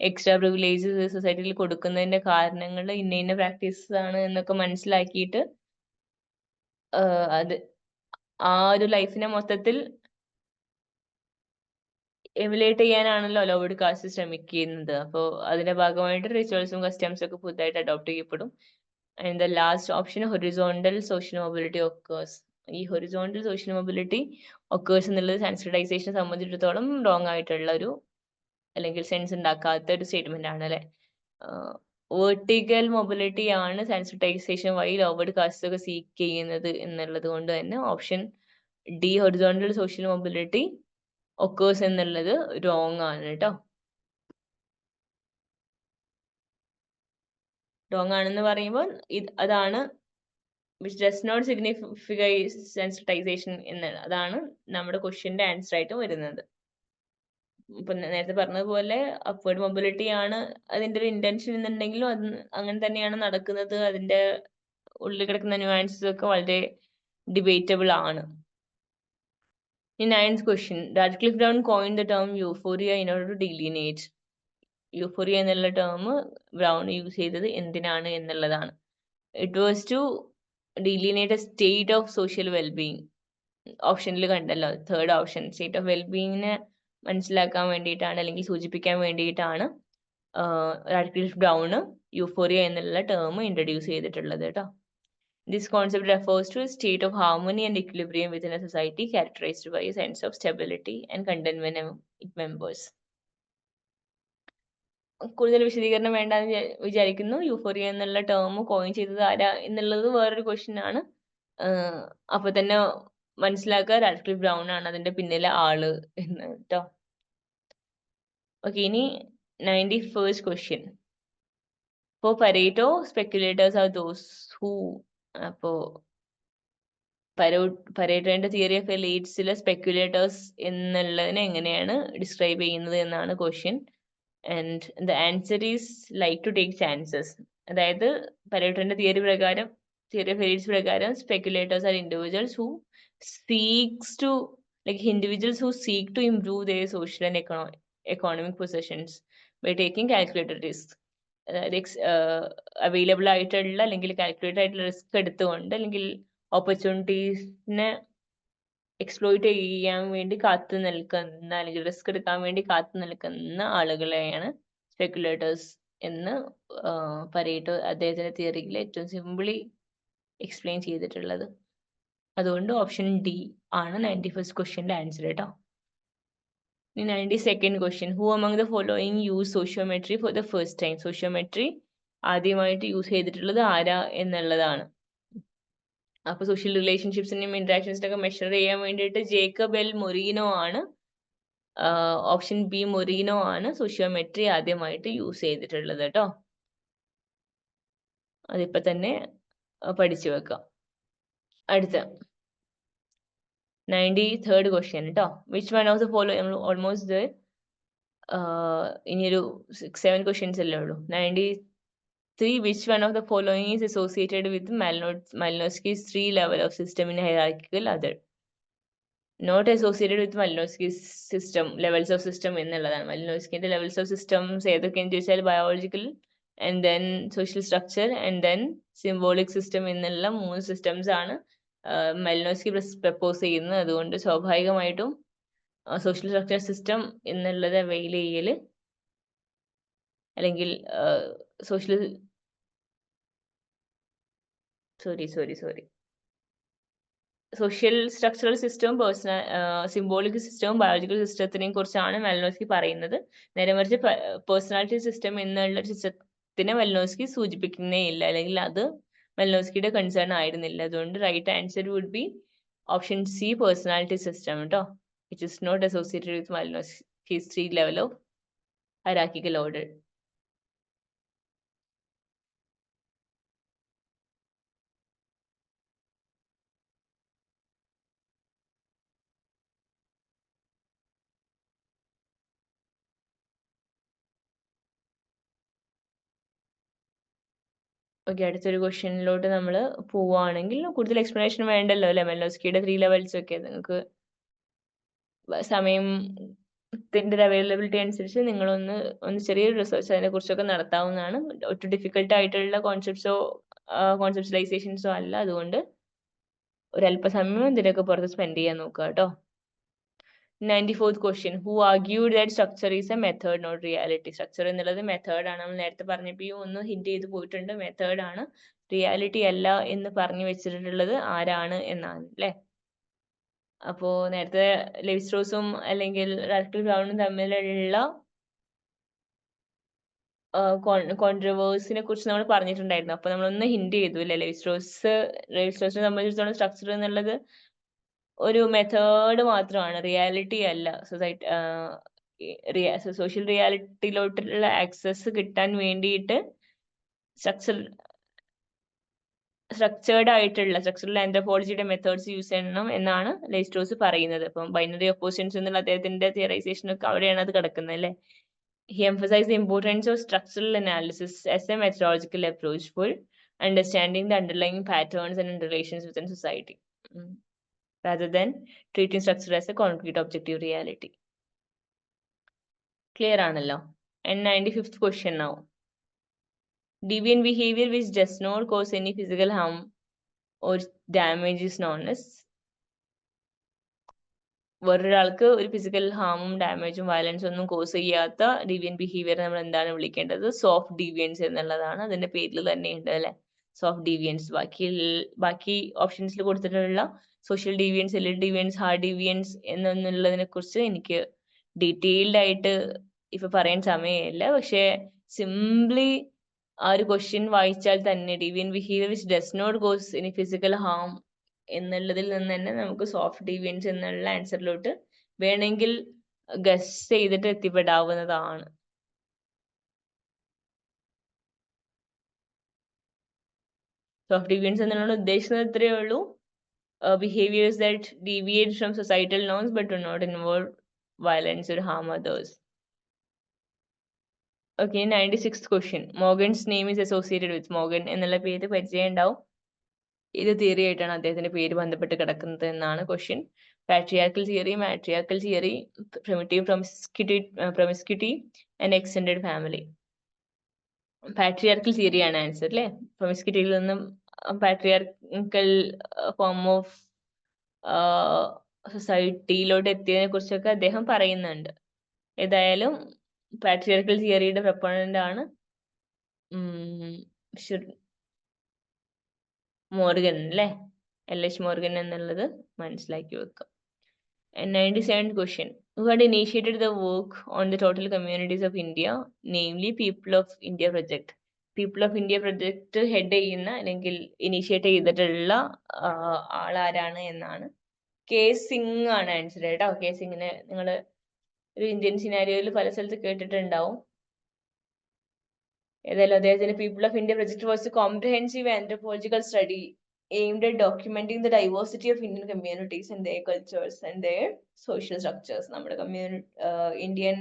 എക്സ്ട്രാ പ്രിവിലേജസ് സൊസൈറ്റിയിൽ കൊടുക്കുന്നതിന്റെ കാരണങ്ങൾ ഇന്ന പ്രാക്ടീസ് ആണ് എന്നൊക്കെ മനസ്സിലാക്കിയിട്ട് അത് ആ ഒരു ലൈഫിനെ മൊത്തത്തിൽ എമുലേറ്റ് ചെയ്യാനാണല്ലോ ലോവർഡ് കാസ്റ്റ് ശ്രമിക്കുന്നത്. അപ്പോൾ അതിന്റെ ഭാഗമായിട്ട് റിച്വൽസും കസ്റ്റംസും ഒക്കെ പുതുതായിട്ട് അഡോപ്റ്റ് ചെയ്യപ്പെടും. And the last option horizontal social mobility occurs. ഈ ഹൊറിസോണ്ടൽ സോഷ്യൽ മൊബിലിറ്റി ഒക്കേഴ്സ് എന്നുള്ളത് സാൻസ്ക്രിറ്റൈസേഷനെ സംബന്ധിച്ചിടത്തോളം റോങ് ആയിട്ടുള്ള ഒരു അല്ലെങ്കിൽ സെൻസ് ഉണ്ടാക്കാത്ത ഒരു സ്റ്റേറ്റ്മെന്റ് ആണ് അല്ലെ. വേർട്ടിക്കൽ മൊബിലിറ്റി ആണ് സാൻസ്ക്രിറ്റൈസേഷൻ വഴി ലോവർഡ് കാസ്റ്റ് ഒക്കെ സീക്ക് ചെയ്യുന്നത് എന്നുള്ളത് കൊണ്ട് തന്നെ option D horizontal social mobility occurs എന്നുള്ളത് റോങ് ആണ് കേട്ടോ. റോങ് ആണെന്ന് പറയുമ്പോൾ അതാണ് which does not signify sensitisation എന്നുള്ളത്. അതാണ് നമ്മുടെ ക്വസ്റ്റ്യന്റെ ആൻസർ ആയിട്ട് വരുന്നത്. ഇപ്പൊ നേരത്തെ പറഞ്ഞതുപോലെ അപ്വേർഡ് മൊബിലിറ്റി ആണ് അതിന്റെ ഒരു ഇന്റൻഷൻ എന്നുണ്ടെങ്കിലും അത് അങ്ങനെ തന്നെയാണ് നടക്കുന്നത്. അതിന്റെ ഉള്ളിൽ കിടക്കുന്ന ന്യൂആൻസസ് ഒക്കെ വളരെ ഡിബേറ്റബിൾ ആണ്. In 9th question, Radcliffe Brown coined the term euphoria in order to delineate. Euphoria എന്നുള്ള ടേം ബ്രൗൺ യൂസ് ചെയ്തത് എന്തിനാണ് എന്നുള്ളതാണ്. It was to delineate a state of social wellbeing. ഓപ്ഷനിൽ കണ്ടല്ലോ, തേർഡ് ഓപ്ഷൻ സ്റ്റേറ്റ് ഓഫ് വെൽബീയിങ്ങിനെ മനസ്സിലാക്കാൻ വേണ്ടിയിട്ടാണ് അല്ലെങ്കിൽ സൂചിപ്പിക്കാൻ വേണ്ടിയിട്ടാണ് റാഡ്ക്ലിഫ് ബ്രൗൺ യൂഫോറിയ എന്നുള്ള ടേം ഇൻട്രൊഡ്യൂസ് ചെയ്തിട്ടുള്ളത് കേട്ടോ. This concept refers to a state of harmony and equilibrium within a society characterized by a sense of stability and contentment among its members. കൂടുതൽ വിശദീകരണം വേണ്ടെന്ന് വിചാരിക്കുന്നു. യൂഫോറിയ എന്നുള്ള ടേം കോയിൻ ചെയ്തത് ആരാ എന്നുള്ളത് വേറൊരു ക്വസ്റ്റ്യൻ ആണ്. അപ്പൊ തന്നെ മനസ്സിലാക്കുക റാഡ്ക്ലിഫ് ബ്രൗൺ ആണ് അതിന്റെ പിന്നിലെ ആള് എന്ന് കേട്ടോ. ഓക്കെ, ഇനി 91st question. For Pareto, speculators are those who അപ്പോ പരേറ്റോന്റെ തിയറി ഓഫ് എലീറ്റ്സിലെ സ്പെക്യുലേറ്റേഴ്സ് എന്നുള്ളതിനെ എങ്ങനെയാണ് ഡിസ്ക്രൈബ് ചെയ്യുന്നത് എന്നാണ് question. And the answer is like to take chances. അതായത് പരേറ്റോന്റെ തിയറി ഓഫ് എലീറ്റ്സ് പ്രകാരം speculators are individuals who seek to improve their social and economic positions by taking calculated risk. അതായത് അവൈലബിൾ ആയിട്ടുള്ള അല്ലെങ്കിൽ കാൽക്കുലേറ്റഡ് ആയിട്ടുള്ള റിസ്ക് എടുത്തുകൊണ്ട് അല്ലെങ്കിൽ ഓപ്പർച്യൂണിറ്റീസിനെ എക്സ്പ്ലോയിറ്റ് ചെയ്യാൻ വേണ്ടി കാത്തു നിൽക്കുന്ന അല്ലെങ്കിൽ റിസ്ക് എടുക്കാൻ വേണ്ടി കാത്തു നിൽക്കുന്ന ആളുകളെയാണ് സ്പെക്കുലേറ്റേഴ്സ് എന്ന് പരേറ്റോ അദ്ദേഹത്തിന്റെ തിയറിയിൽ ഏറ്റവും സിംപിളി എക്സ്പ്ലെയിൻ ചെയ്തിട്ടുള്ളത്. അതുകൊണ്ട് ഓപ്ഷൻ ഡി ആണ് 91st ക്വസ്റ്റ്യന്റെ ആൻസർ കേട്ടോ. 92nd question. Who among the following use sociometry for the first time? Sociometry ആദ്യമായിട്ട് യൂസ് ചെയ്തിട്ടുള്ളത് ആരാ എന്നുള്ളതാണ്. അപ്പൊ സോഷ്യൽ റിലേഷൻഷിപ്സിനെയും ഇന്ററാക്ഷൻസിനൊക്കെ മെഷർ ചെയ്യാൻ വേണ്ടിയിട്ട് ജേക്കബ് എൽ മൊറീനോ ആണ്, ഓപ്ഷൻ ബി മൊറീനോ ആണ് സോഷ്യോമെട്രി ആദ്യമായിട്ട് യൂസ് ചെയ്തിട്ടുള്ളത് കേട്ടോ. അതിപ്പോ തന്നെ പഠിച്ചു വെക്കാം. അടുത്ത 93rd question കേട്ടോ. Which one of the following, almost the ഇനിയൊരു 6-7 ക്വസ്റ്റ്യൻസ് അല്ലേ ഉള്ളൂ. 93, which one of the following is associated with Malinowski's 3-level of system in hierarchical order? Not associated with Malinowski's system, levels of system എന്നുള്ളതാണ്. മലിനോസ്കിന്റെ ലെവൽസ് ഓഫ് സിസ്റ്റംസ് ഏതൊക്കെയെന്ന് ചോദിച്ചാൽ biological and then social structure and then symbolic system എന്നുള്ള 3 സിസ്റ്റംസ് ആണ് മലിനോസ്കി പ്രപ്പോസ് ചെയ്യുന്നത്. അതുകൊണ്ട് സ്വാഭാവികമായിട്ടും സോഷ്യൽ സ്ട്രക്ചർ സിസ്റ്റം എന്നുള്ളത് അവൈൽ ചെയ്യല് അല്ലെങ്കിൽ സോഷ്യൽ സ്ട്രക്ചറൽ സിസ്റ്റവും സിംബോളിക് സിസ്റ്റവും ബയോളജിക്കൽ സിസ്റ്റത്തിനെയും കുറിച്ചാണ് മാലിനോസ്കി പറയുന്നത്. നേരെ മറിച്ച് പേഴ്സണാലിറ്റി സിസ്റ്റം എന്നുള്ള സിസ്റ്റത്തിനെ മാലിനോസ്കി സൂചിപ്പിക്കുന്നേ ഇല്ല, അല്ലെങ്കിൽ അത് മാലിനോസ്കിയുടെ കൺസേൺ ആയിരുന്നില്ല. അതുകൊണ്ട് right answer would be option C, personality system കേട്ടോ, which is not associated with Malinowski's 3-level of hierarchical order. Okay, അടുത്തൊരു ക്വസ്റ്റ്യനിലോട്ട് നമ്മൾ പോവുകയാണെങ്കിൽ കൂടുതൽ എക്സ്പ്ലനേഷൻ വേണ്ടല്ലോ അല്ലെ. മാലിനോസ്കിയുടെ 3 ലെവൽസ് ഒക്കെ നിങ്ങൾക്ക് സമയത്തിന്റെ അവൈലബിലിറ്റി അനുസരിച്ച് നിങ്ങളൊന്ന് ചെറിയൊരു റിസർച്ച് അതിനെ കുറിച്ചൊക്കെ നടത്താവുന്നതാണ്. ഒട്ടും ഡിഫിക്കൽട്ട് ആയിട്ടുള്ള കോൺസെപ്റ്റലൈസേഷൻസോ അല്ല. അതുകൊണ്ട് ഒരല്പസമയം ഇതിനൊക്കെ പുറത്ത് സ്പെൻഡ് ചെയ്യാൻ നോക്കുക കേട്ടോ. 94th question. Who argued that structure is a method, not reality? Structure എന്നുള്ളത് മെത്തേഡ് ആണ്. നമ്മൾ നേരത്തെ പറഞ്ഞപ്പോൾ ഒന്ന് ഹിന്റ് ചെയ്ത് പോയിട്ടുണ്ട്, മെത്തേഡ് ആണ്, റിയാലിറ്റി അല്ല എന്ന് പറഞ്ഞു വെച്ചിട്ടുള്ളത് ആരാണ് എന്നാണ് അല്ലെ. അപ്പോ നേരത്തെ ലെവി സ്ട്രോസും അല്ലെങ്കിൽ റാഡ്ക്ലിഫ് ബ്രൗണും തമ്മിലുള്ള കോൺട്രവേഴ്സിനെ കുറിച്ച് നമ്മൾ പറഞ്ഞിട്ടുണ്ടായിരുന്നു. അപ്പൊ നമ്മളൊന്ന് ഹിന്റ് ചെയ്തു അല്ലെ. ലെവി സ്ട്രോസിനെ സംബന്ധിച്ചിടത്തോളം സ്ട്രക്ചർ എന്നുള്ളത് ഒരു മെത്തേഡ് മാത്രമാണ്, റിയാലിറ്റി അല്ല. സോഷ്യൽ റിയാലിറ്റിയിലോട്ടുള്ള ആക്സസ് കിട്ടാൻ വേണ്ടിയിട്ട് സ്ട്രക്ചേർഡ് ആയിട്ടുള്ള സ്ട്രക്ചറൽ ആന്ത്രോപോളജിയുടെ മെത്തേഡ്സ് യൂസ് ചെയ്യണം എന്നാണ് ലെവി സ്ട്രോസ് പറയുന്നത്. അപ്പം ബൈനറി ഒപ്പോസിഷൻസ് എന്നുള്ള അദ്ദേഹത്തിന്റെ തിയറൈസേഷൻ ഒക്കെ അവിടെയാണ് അത് കിടക്കുന്നത് അല്ലെ. He emphasized the importance of structural analysis as a methodological approach for understanding the underlying patterns and interrelations within society, rather than treating structure as a concrete objective reality. Clear ആണല്ലോ. And 95th question now. Deviant behavior which does not cause any physical harm or damage is known as വേറൊരാൾക്ക് ഒരു ഫിസിക്കൽ ഹാമും ഡാമേജും വയലൻസും ഒന്നും കോസ് ചെയ്യാത്ത ഡീവിയൻ ബിഹേവിയർ നമ്മൾ എന്താണ് വിളിക്കേണ്ടത്? സോഫ്റ്റ് ഡീവിയൻസ് എന്നുള്ളതാണ്. അതിന്റെ പേരിൽ തന്നെ ഉണ്ട് അല്ലെ, സോഫ്റ്റ് ഡീവിയൻസ്. ബാക്കി ഓപ്ഷൻസിൽ കൊടുത്തിട്ടുള്ള social deviance, എലിറ്റ് deviance, hard deviance എന്നുള്ളതിനെ കുറിച്ച് എനിക്ക് ഡീറ്റെയിൽഡ് ആയിട്ട് ഇപ്പൊ പറയാൻ സമയമില്ല. പക്ഷെ സിംപ്ലി ആ ഒരു ക്വസ്റ്റ്യൻ വായിച്ചാൽ തന്നെ deviant behaviour which does not cause any physical harm എന്നുള്ളതിൽ നിന്ന് തന്നെ നമുക്ക് സോഫ്റ്റ് ഡീവിയൻസ് എന്നുള്ള ആൻസറിലോട്ട് വേണമെങ്കിൽ ഗസ് ചെയ്തിട്ട് എത്തിപ്പെടാവുന്നതാണ്. സോഫ്റ്റ് ഡീവിയൻസ് എന്നുള്ള ഉദ്ദേശിക്കുന്നത് ഇത്രയേ ഉള്ളൂ, behaviours that deviate from societal norms but do not involve violence or harm others. Okay, 96th question. Morgan's name is associated with. Morgan എന്നുള്ള പേര് പരിചയം ഉണ്ടാവും. ഇത് തിയറി ആയിട്ടാണ് അദ്ദേഹത്തിന്റെ പേര് ബന്ധപ്പെട്ട് കിടക്കുന്നത് എന്നാണ് question. Patriarchal theory, matriarchal theory, primitive promiscuity and extended family. Patriarchal തിയറിയാണ് ആൻസർ അല്ലേ. പ്രൊമിസ്ക്യൂട്ടിയിൽ നിന്നും പാട്രിയാർക്കൽ ഫോം ഓഫ് സൊസൈറ്റിയിലോട്ട് എത്തിയതിനെ കുറിച്ചൊക്കെ അദ്ദേഹം പറയുന്നുണ്ട്. ഏതായാലും പാട്രിയാർക്കൽ തിയറിയുടെ പ്രൊപ്പണന്റ് ആണ് മോർഗൻ അല്ലേ, LH മോർഗൻ എന്നുള്ളത് മനസ്സിലാക്കി വെക്കാം. 97th question. Who had initiated the work on the total communities of India, namely People of India project? People of India project head ചെയ്യുന്ന അല്ലെങ്കിൽ ഇനീഷ്യേറ്റ് ചെയ്തിട്ടുള്ള ആളാരാണ് എന്നാണ്. കെ സിംഗ് ആണ് ആൻസർ കേട്ടോ. കെ സിംഗിനെ നിങ്ങൾ ഒരു ഇന്ത്യൻ സിനാരിയോയിൽ പല സ്ഥലത്ത് കേട്ടിട്ടുണ്ടാവും. ഏതായാലും അദ്ദേഹത്തിന്റെ people of India project was A comprehensive anthropological study aimed at documenting the diversity of Indian communities and their cultures and their social structures. നമ്മുടെ ഇന്ത്യൻ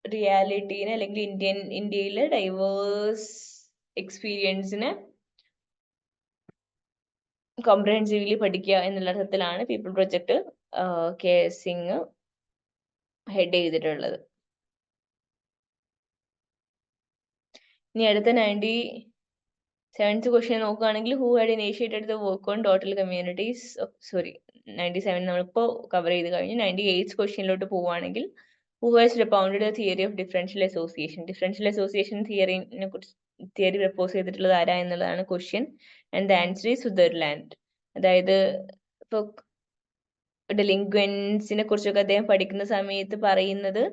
റിയാലിറ്റീനെ അല്ലെങ്കിൽ ഇന്ത്യയിലെ ഡൈവേഴ്സ് എക്സ്പീരിയൻസിനെ കോംപ്രഹെൻസീവ്ലി പഠിക്കുക എന്നുള്ള അർത്ഥത്തിലാണ് people project K Singh head ചെയ്തിട്ടുള്ളത്. ഇനി അടുത്ത 97th ക്വസ്റ്റ്യൻ നോക്കുകയാണെങ്കിൽ who had initiated the work on total communities, 97 നമ്മളിപ്പോൾ കവർ ചെയ്ത് കഴിഞ്ഞു. 98th ക്വസ്റ്റ്യനിലോട്ട് പോവുകയാണെങ്കിൽ who has propounded the theory of differential association. Differential association theory propose ചെയ്തിട്ടുള്ളത് ആരാ എന്നുള്ളതാണ് question. And the answer is Sutherland. അതായത് ഇപ്പോൾ ഡെലിങ്ക്വൻസിനെ കുറിച്ചൊക്കെ അദ്ദേഹം പഠിക്കുന്ന സമയത്ത് പറയുന്നത്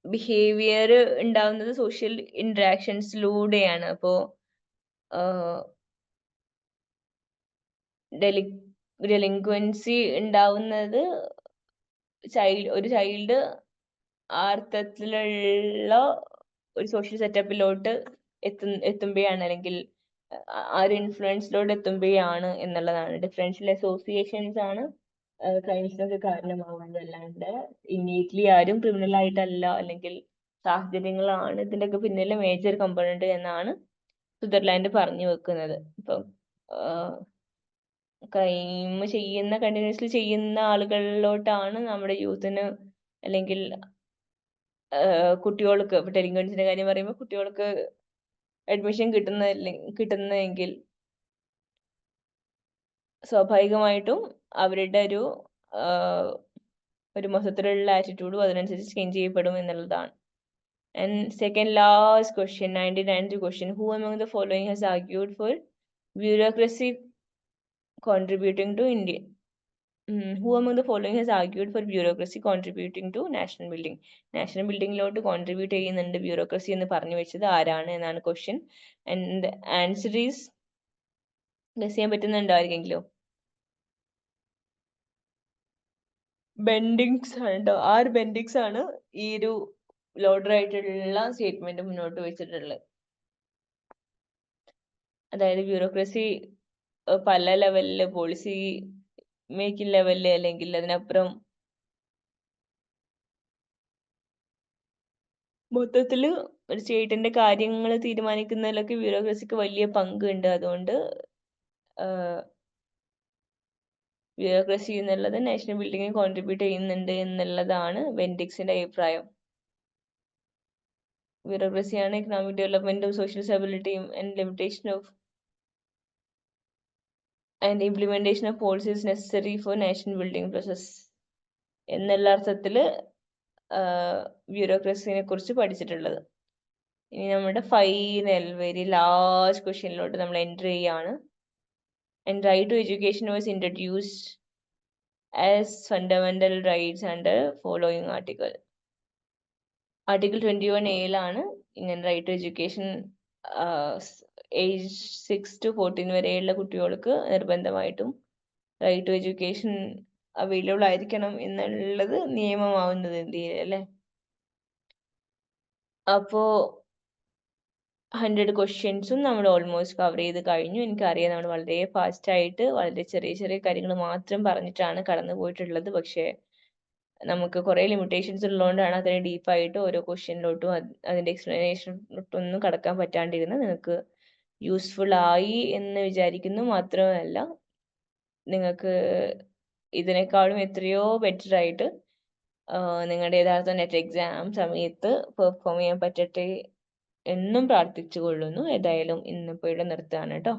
ബിഹേവിയർ ഉണ്ടാവുന്നത് സോഷ്യൽ ഇന്ററാക്ഷൻസിലൂടെയാണ്. അപ്പോ ഡെലിങ്ക്വൻസി ഉണ്ടാവുന്നത് ഒരു ചൈൽഡ് ആ അർത്ഥത്തിലുള്ള ഒരു സോഷ്യൽ സെറ്റപ്പിലോട്ട് എത്തുമ്പോഴാണ് അല്ലെങ്കിൽ ആ ഒരു ഇൻഫ്ലുവൻസിലോട്ട് എത്തുമ്പോഴാണ് എന്നുള്ളതാണ്. ഡിഫറൻഷ്യൽ അസോസിയേഷൻസ് ആണ് ക്രൈംസിനൊക്കെ കാരണമാവുന്നത്. അല്ലാണ്ട് ഇന്നീറ്റ്ലി ആരും ക്രിമിനൽ ആയിട്ടല്ല, അല്ലെങ്കിൽ സാഹചര്യങ്ങളാണ് ഇതിൻ്റെയൊക്കെ പിന്നിലെ മേജർ കമ്പോണന്റ് എന്നാണ് സുദർലാൻഡ് പറഞ്ഞു വെക്കുന്നത്. ഇപ്പം ക്രൈം കണ്ടിന്യൂസ്ലി ചെയ്യുന്ന ആളുകളിലോട്ടാണ് നമ്മുടെ യൂത്തിന് അല്ലെങ്കിൽ കുട്ടികൾക്ക്, ഇപ്പൊ ഡെലിങ്ക്വൻസിന്റെ കാര്യം പറയുമ്പോൾ കുട്ടികൾക്ക് അഡ്മിഷൻ കിട്ടുന്നതെങ്കിൽ സ്വാഭാവികമായിട്ടും അവരുടെ ഒരു മൊത്തത്തിലുള്ള ആറ്റിറ്റ്യൂഡും അതിനനുസരിച്ച് ചേഞ്ച് ചെയ്യപ്പെടും എന്നുള്ളതാണ്. And second last question, 99th question. Who among the following has argued for bureaucracy contributing to India? Who among the following has argued for bureaucracy contributing to national building? National ബിൽഡിങ്ങിലോട്ട് കോൺട്രിബ്യൂട്ട് ചെയ്യുന്നുണ്ട് ബ്യൂറോക്രസി എന്ന് പറഞ്ഞു വെച്ചത് ആരാണ് എന്നാണ് question. And answer is, guess ചെയ്യാൻ പറ്റുന്നുണ്ടോ ആർക്കെങ്കിലും? ബെൻഡിങ്സ് ആണ്. ബെൻഡിങ്സ് ആണ് ഈ ഒരു ലോഡർ ആയിട്ടുള്ള സ്റ്റേറ്റ്മെന്റ് മുന്നോട്ട് വെച്ചിട്ടുള്ളത്. അതായത് ബ്യൂറോക്രസി പല ലെവലില്, പോളിസി മേക്കിംഗ് ലെവലില് അല്ലെങ്കിൽ അതിനപ്പുറം മൊത്തത്തില് ഒരു സ്റ്റേറ്റിന്റെ കാര്യങ്ങൾ തീരുമാനിക്കുന്നതിലൊക്കെ ബ്യൂറോക്രസിക്ക് വലിയ പങ്കുണ്ട്. അതുകൊണ്ട് ബ്യൂറോക്രസി എന്നുള്ളത് നാഷണൽ ബിൽഡിങ്ങിന് കോൺട്രിബ്യൂട്ട് ചെയ്യുന്നുണ്ട് എന്നുള്ളതാണ് ബെൻഡിക്സിന്റെ അഭിപ്രായം. ബ്യൂറോക്രസിയാണ് എക്കണോമിക് ഡെവലപ്മെന്റും സോഷ്യൽ സ്റ്റെബിലിറ്റിയും and limitation of and implementation of policies necessary for nation building process എന്നുള്ള അർത്ഥത്തില് ബ്യൂറോക്രസിനെ കുറിച്ച് പഠിച്ചിട്ടുള്ളത്. ഇനി നമ്മുടെ ഫൈനൽ വെരി ലാസ്റ്റ് ക്വസ്റ്റ്യനിലോട്ട് നമ്മൾ എൻ്റർ ചെയ്യാണ്. And right to education was introduced as fundamental rights under following article. Article 21A ഇങ്ങനെ right to education age 6 to 14 വരെയുള്ള കുട്ടികൾക്ക് നിർബന്ധമായിട്ടും റൈറ്റ് ടു എഡ്യൂക്കേഷൻ അവൈലബിൾ ആയിരിക്കണം എന്നുള്ളത് നിയമമാവുന്നത് ഇന്ത്യയിൽ അല്ലേ. അപ്പോ 100 ക്വസ്റ്റ്യൻസും നമ്മൾ ഓൾമോസ്റ്റ് കവർ ചെയ്ത് കഴിഞ്ഞു. എനിക്കറിയാം നമ്മൾ വളരെ ഫാസ്റ്റ് ആയിട്ട് വളരെ ചെറിയ ചെറിയ കാര്യങ്ങൾ മാത്രം പറഞ്ഞിട്ടാണ് കടന്നു പോയിട്ടുള്ളത്. പക്ഷേ നമുക്ക് കുറേ ലിമിറ്റേഷൻസ് ഉള്ളതുകൊണ്ടാണ് അതിന് ഡീപ്പായിട്ട് ഓരോ ക്വസ്റ്റ്യനിലോട്ടും അതിൻ്റെ എക്സ്പ്ലനേഷനിലോട്ടൊന്നും കടക്കാൻ പറ്റാണ്ടിരുന്നത്. നിങ്ങൾക്ക് യൂസ്ഫുൾ ആയി എന്ന് വിചാരിക്കുന്നു. മാത്രമല്ല നിങ്ങൾക്ക് ഇതിനേക്കാളും എത്രയോ ബെറ്റർ ആയിട്ട് നിങ്ങളുടെ യഥാർത്ഥ നെറ്റ് എക്സാം സമയത്ത് പെർഫോം ചെയ്യാൻ പറ്റട്ടെ എന്നും പ്രാർത്ഥിച്ചു കൊള്ളുന്നു. ഏതായാലും ഇന്നിപ്പോൾ ഇവിടെ നിർത്തുകയാണ് കേട്ടോ.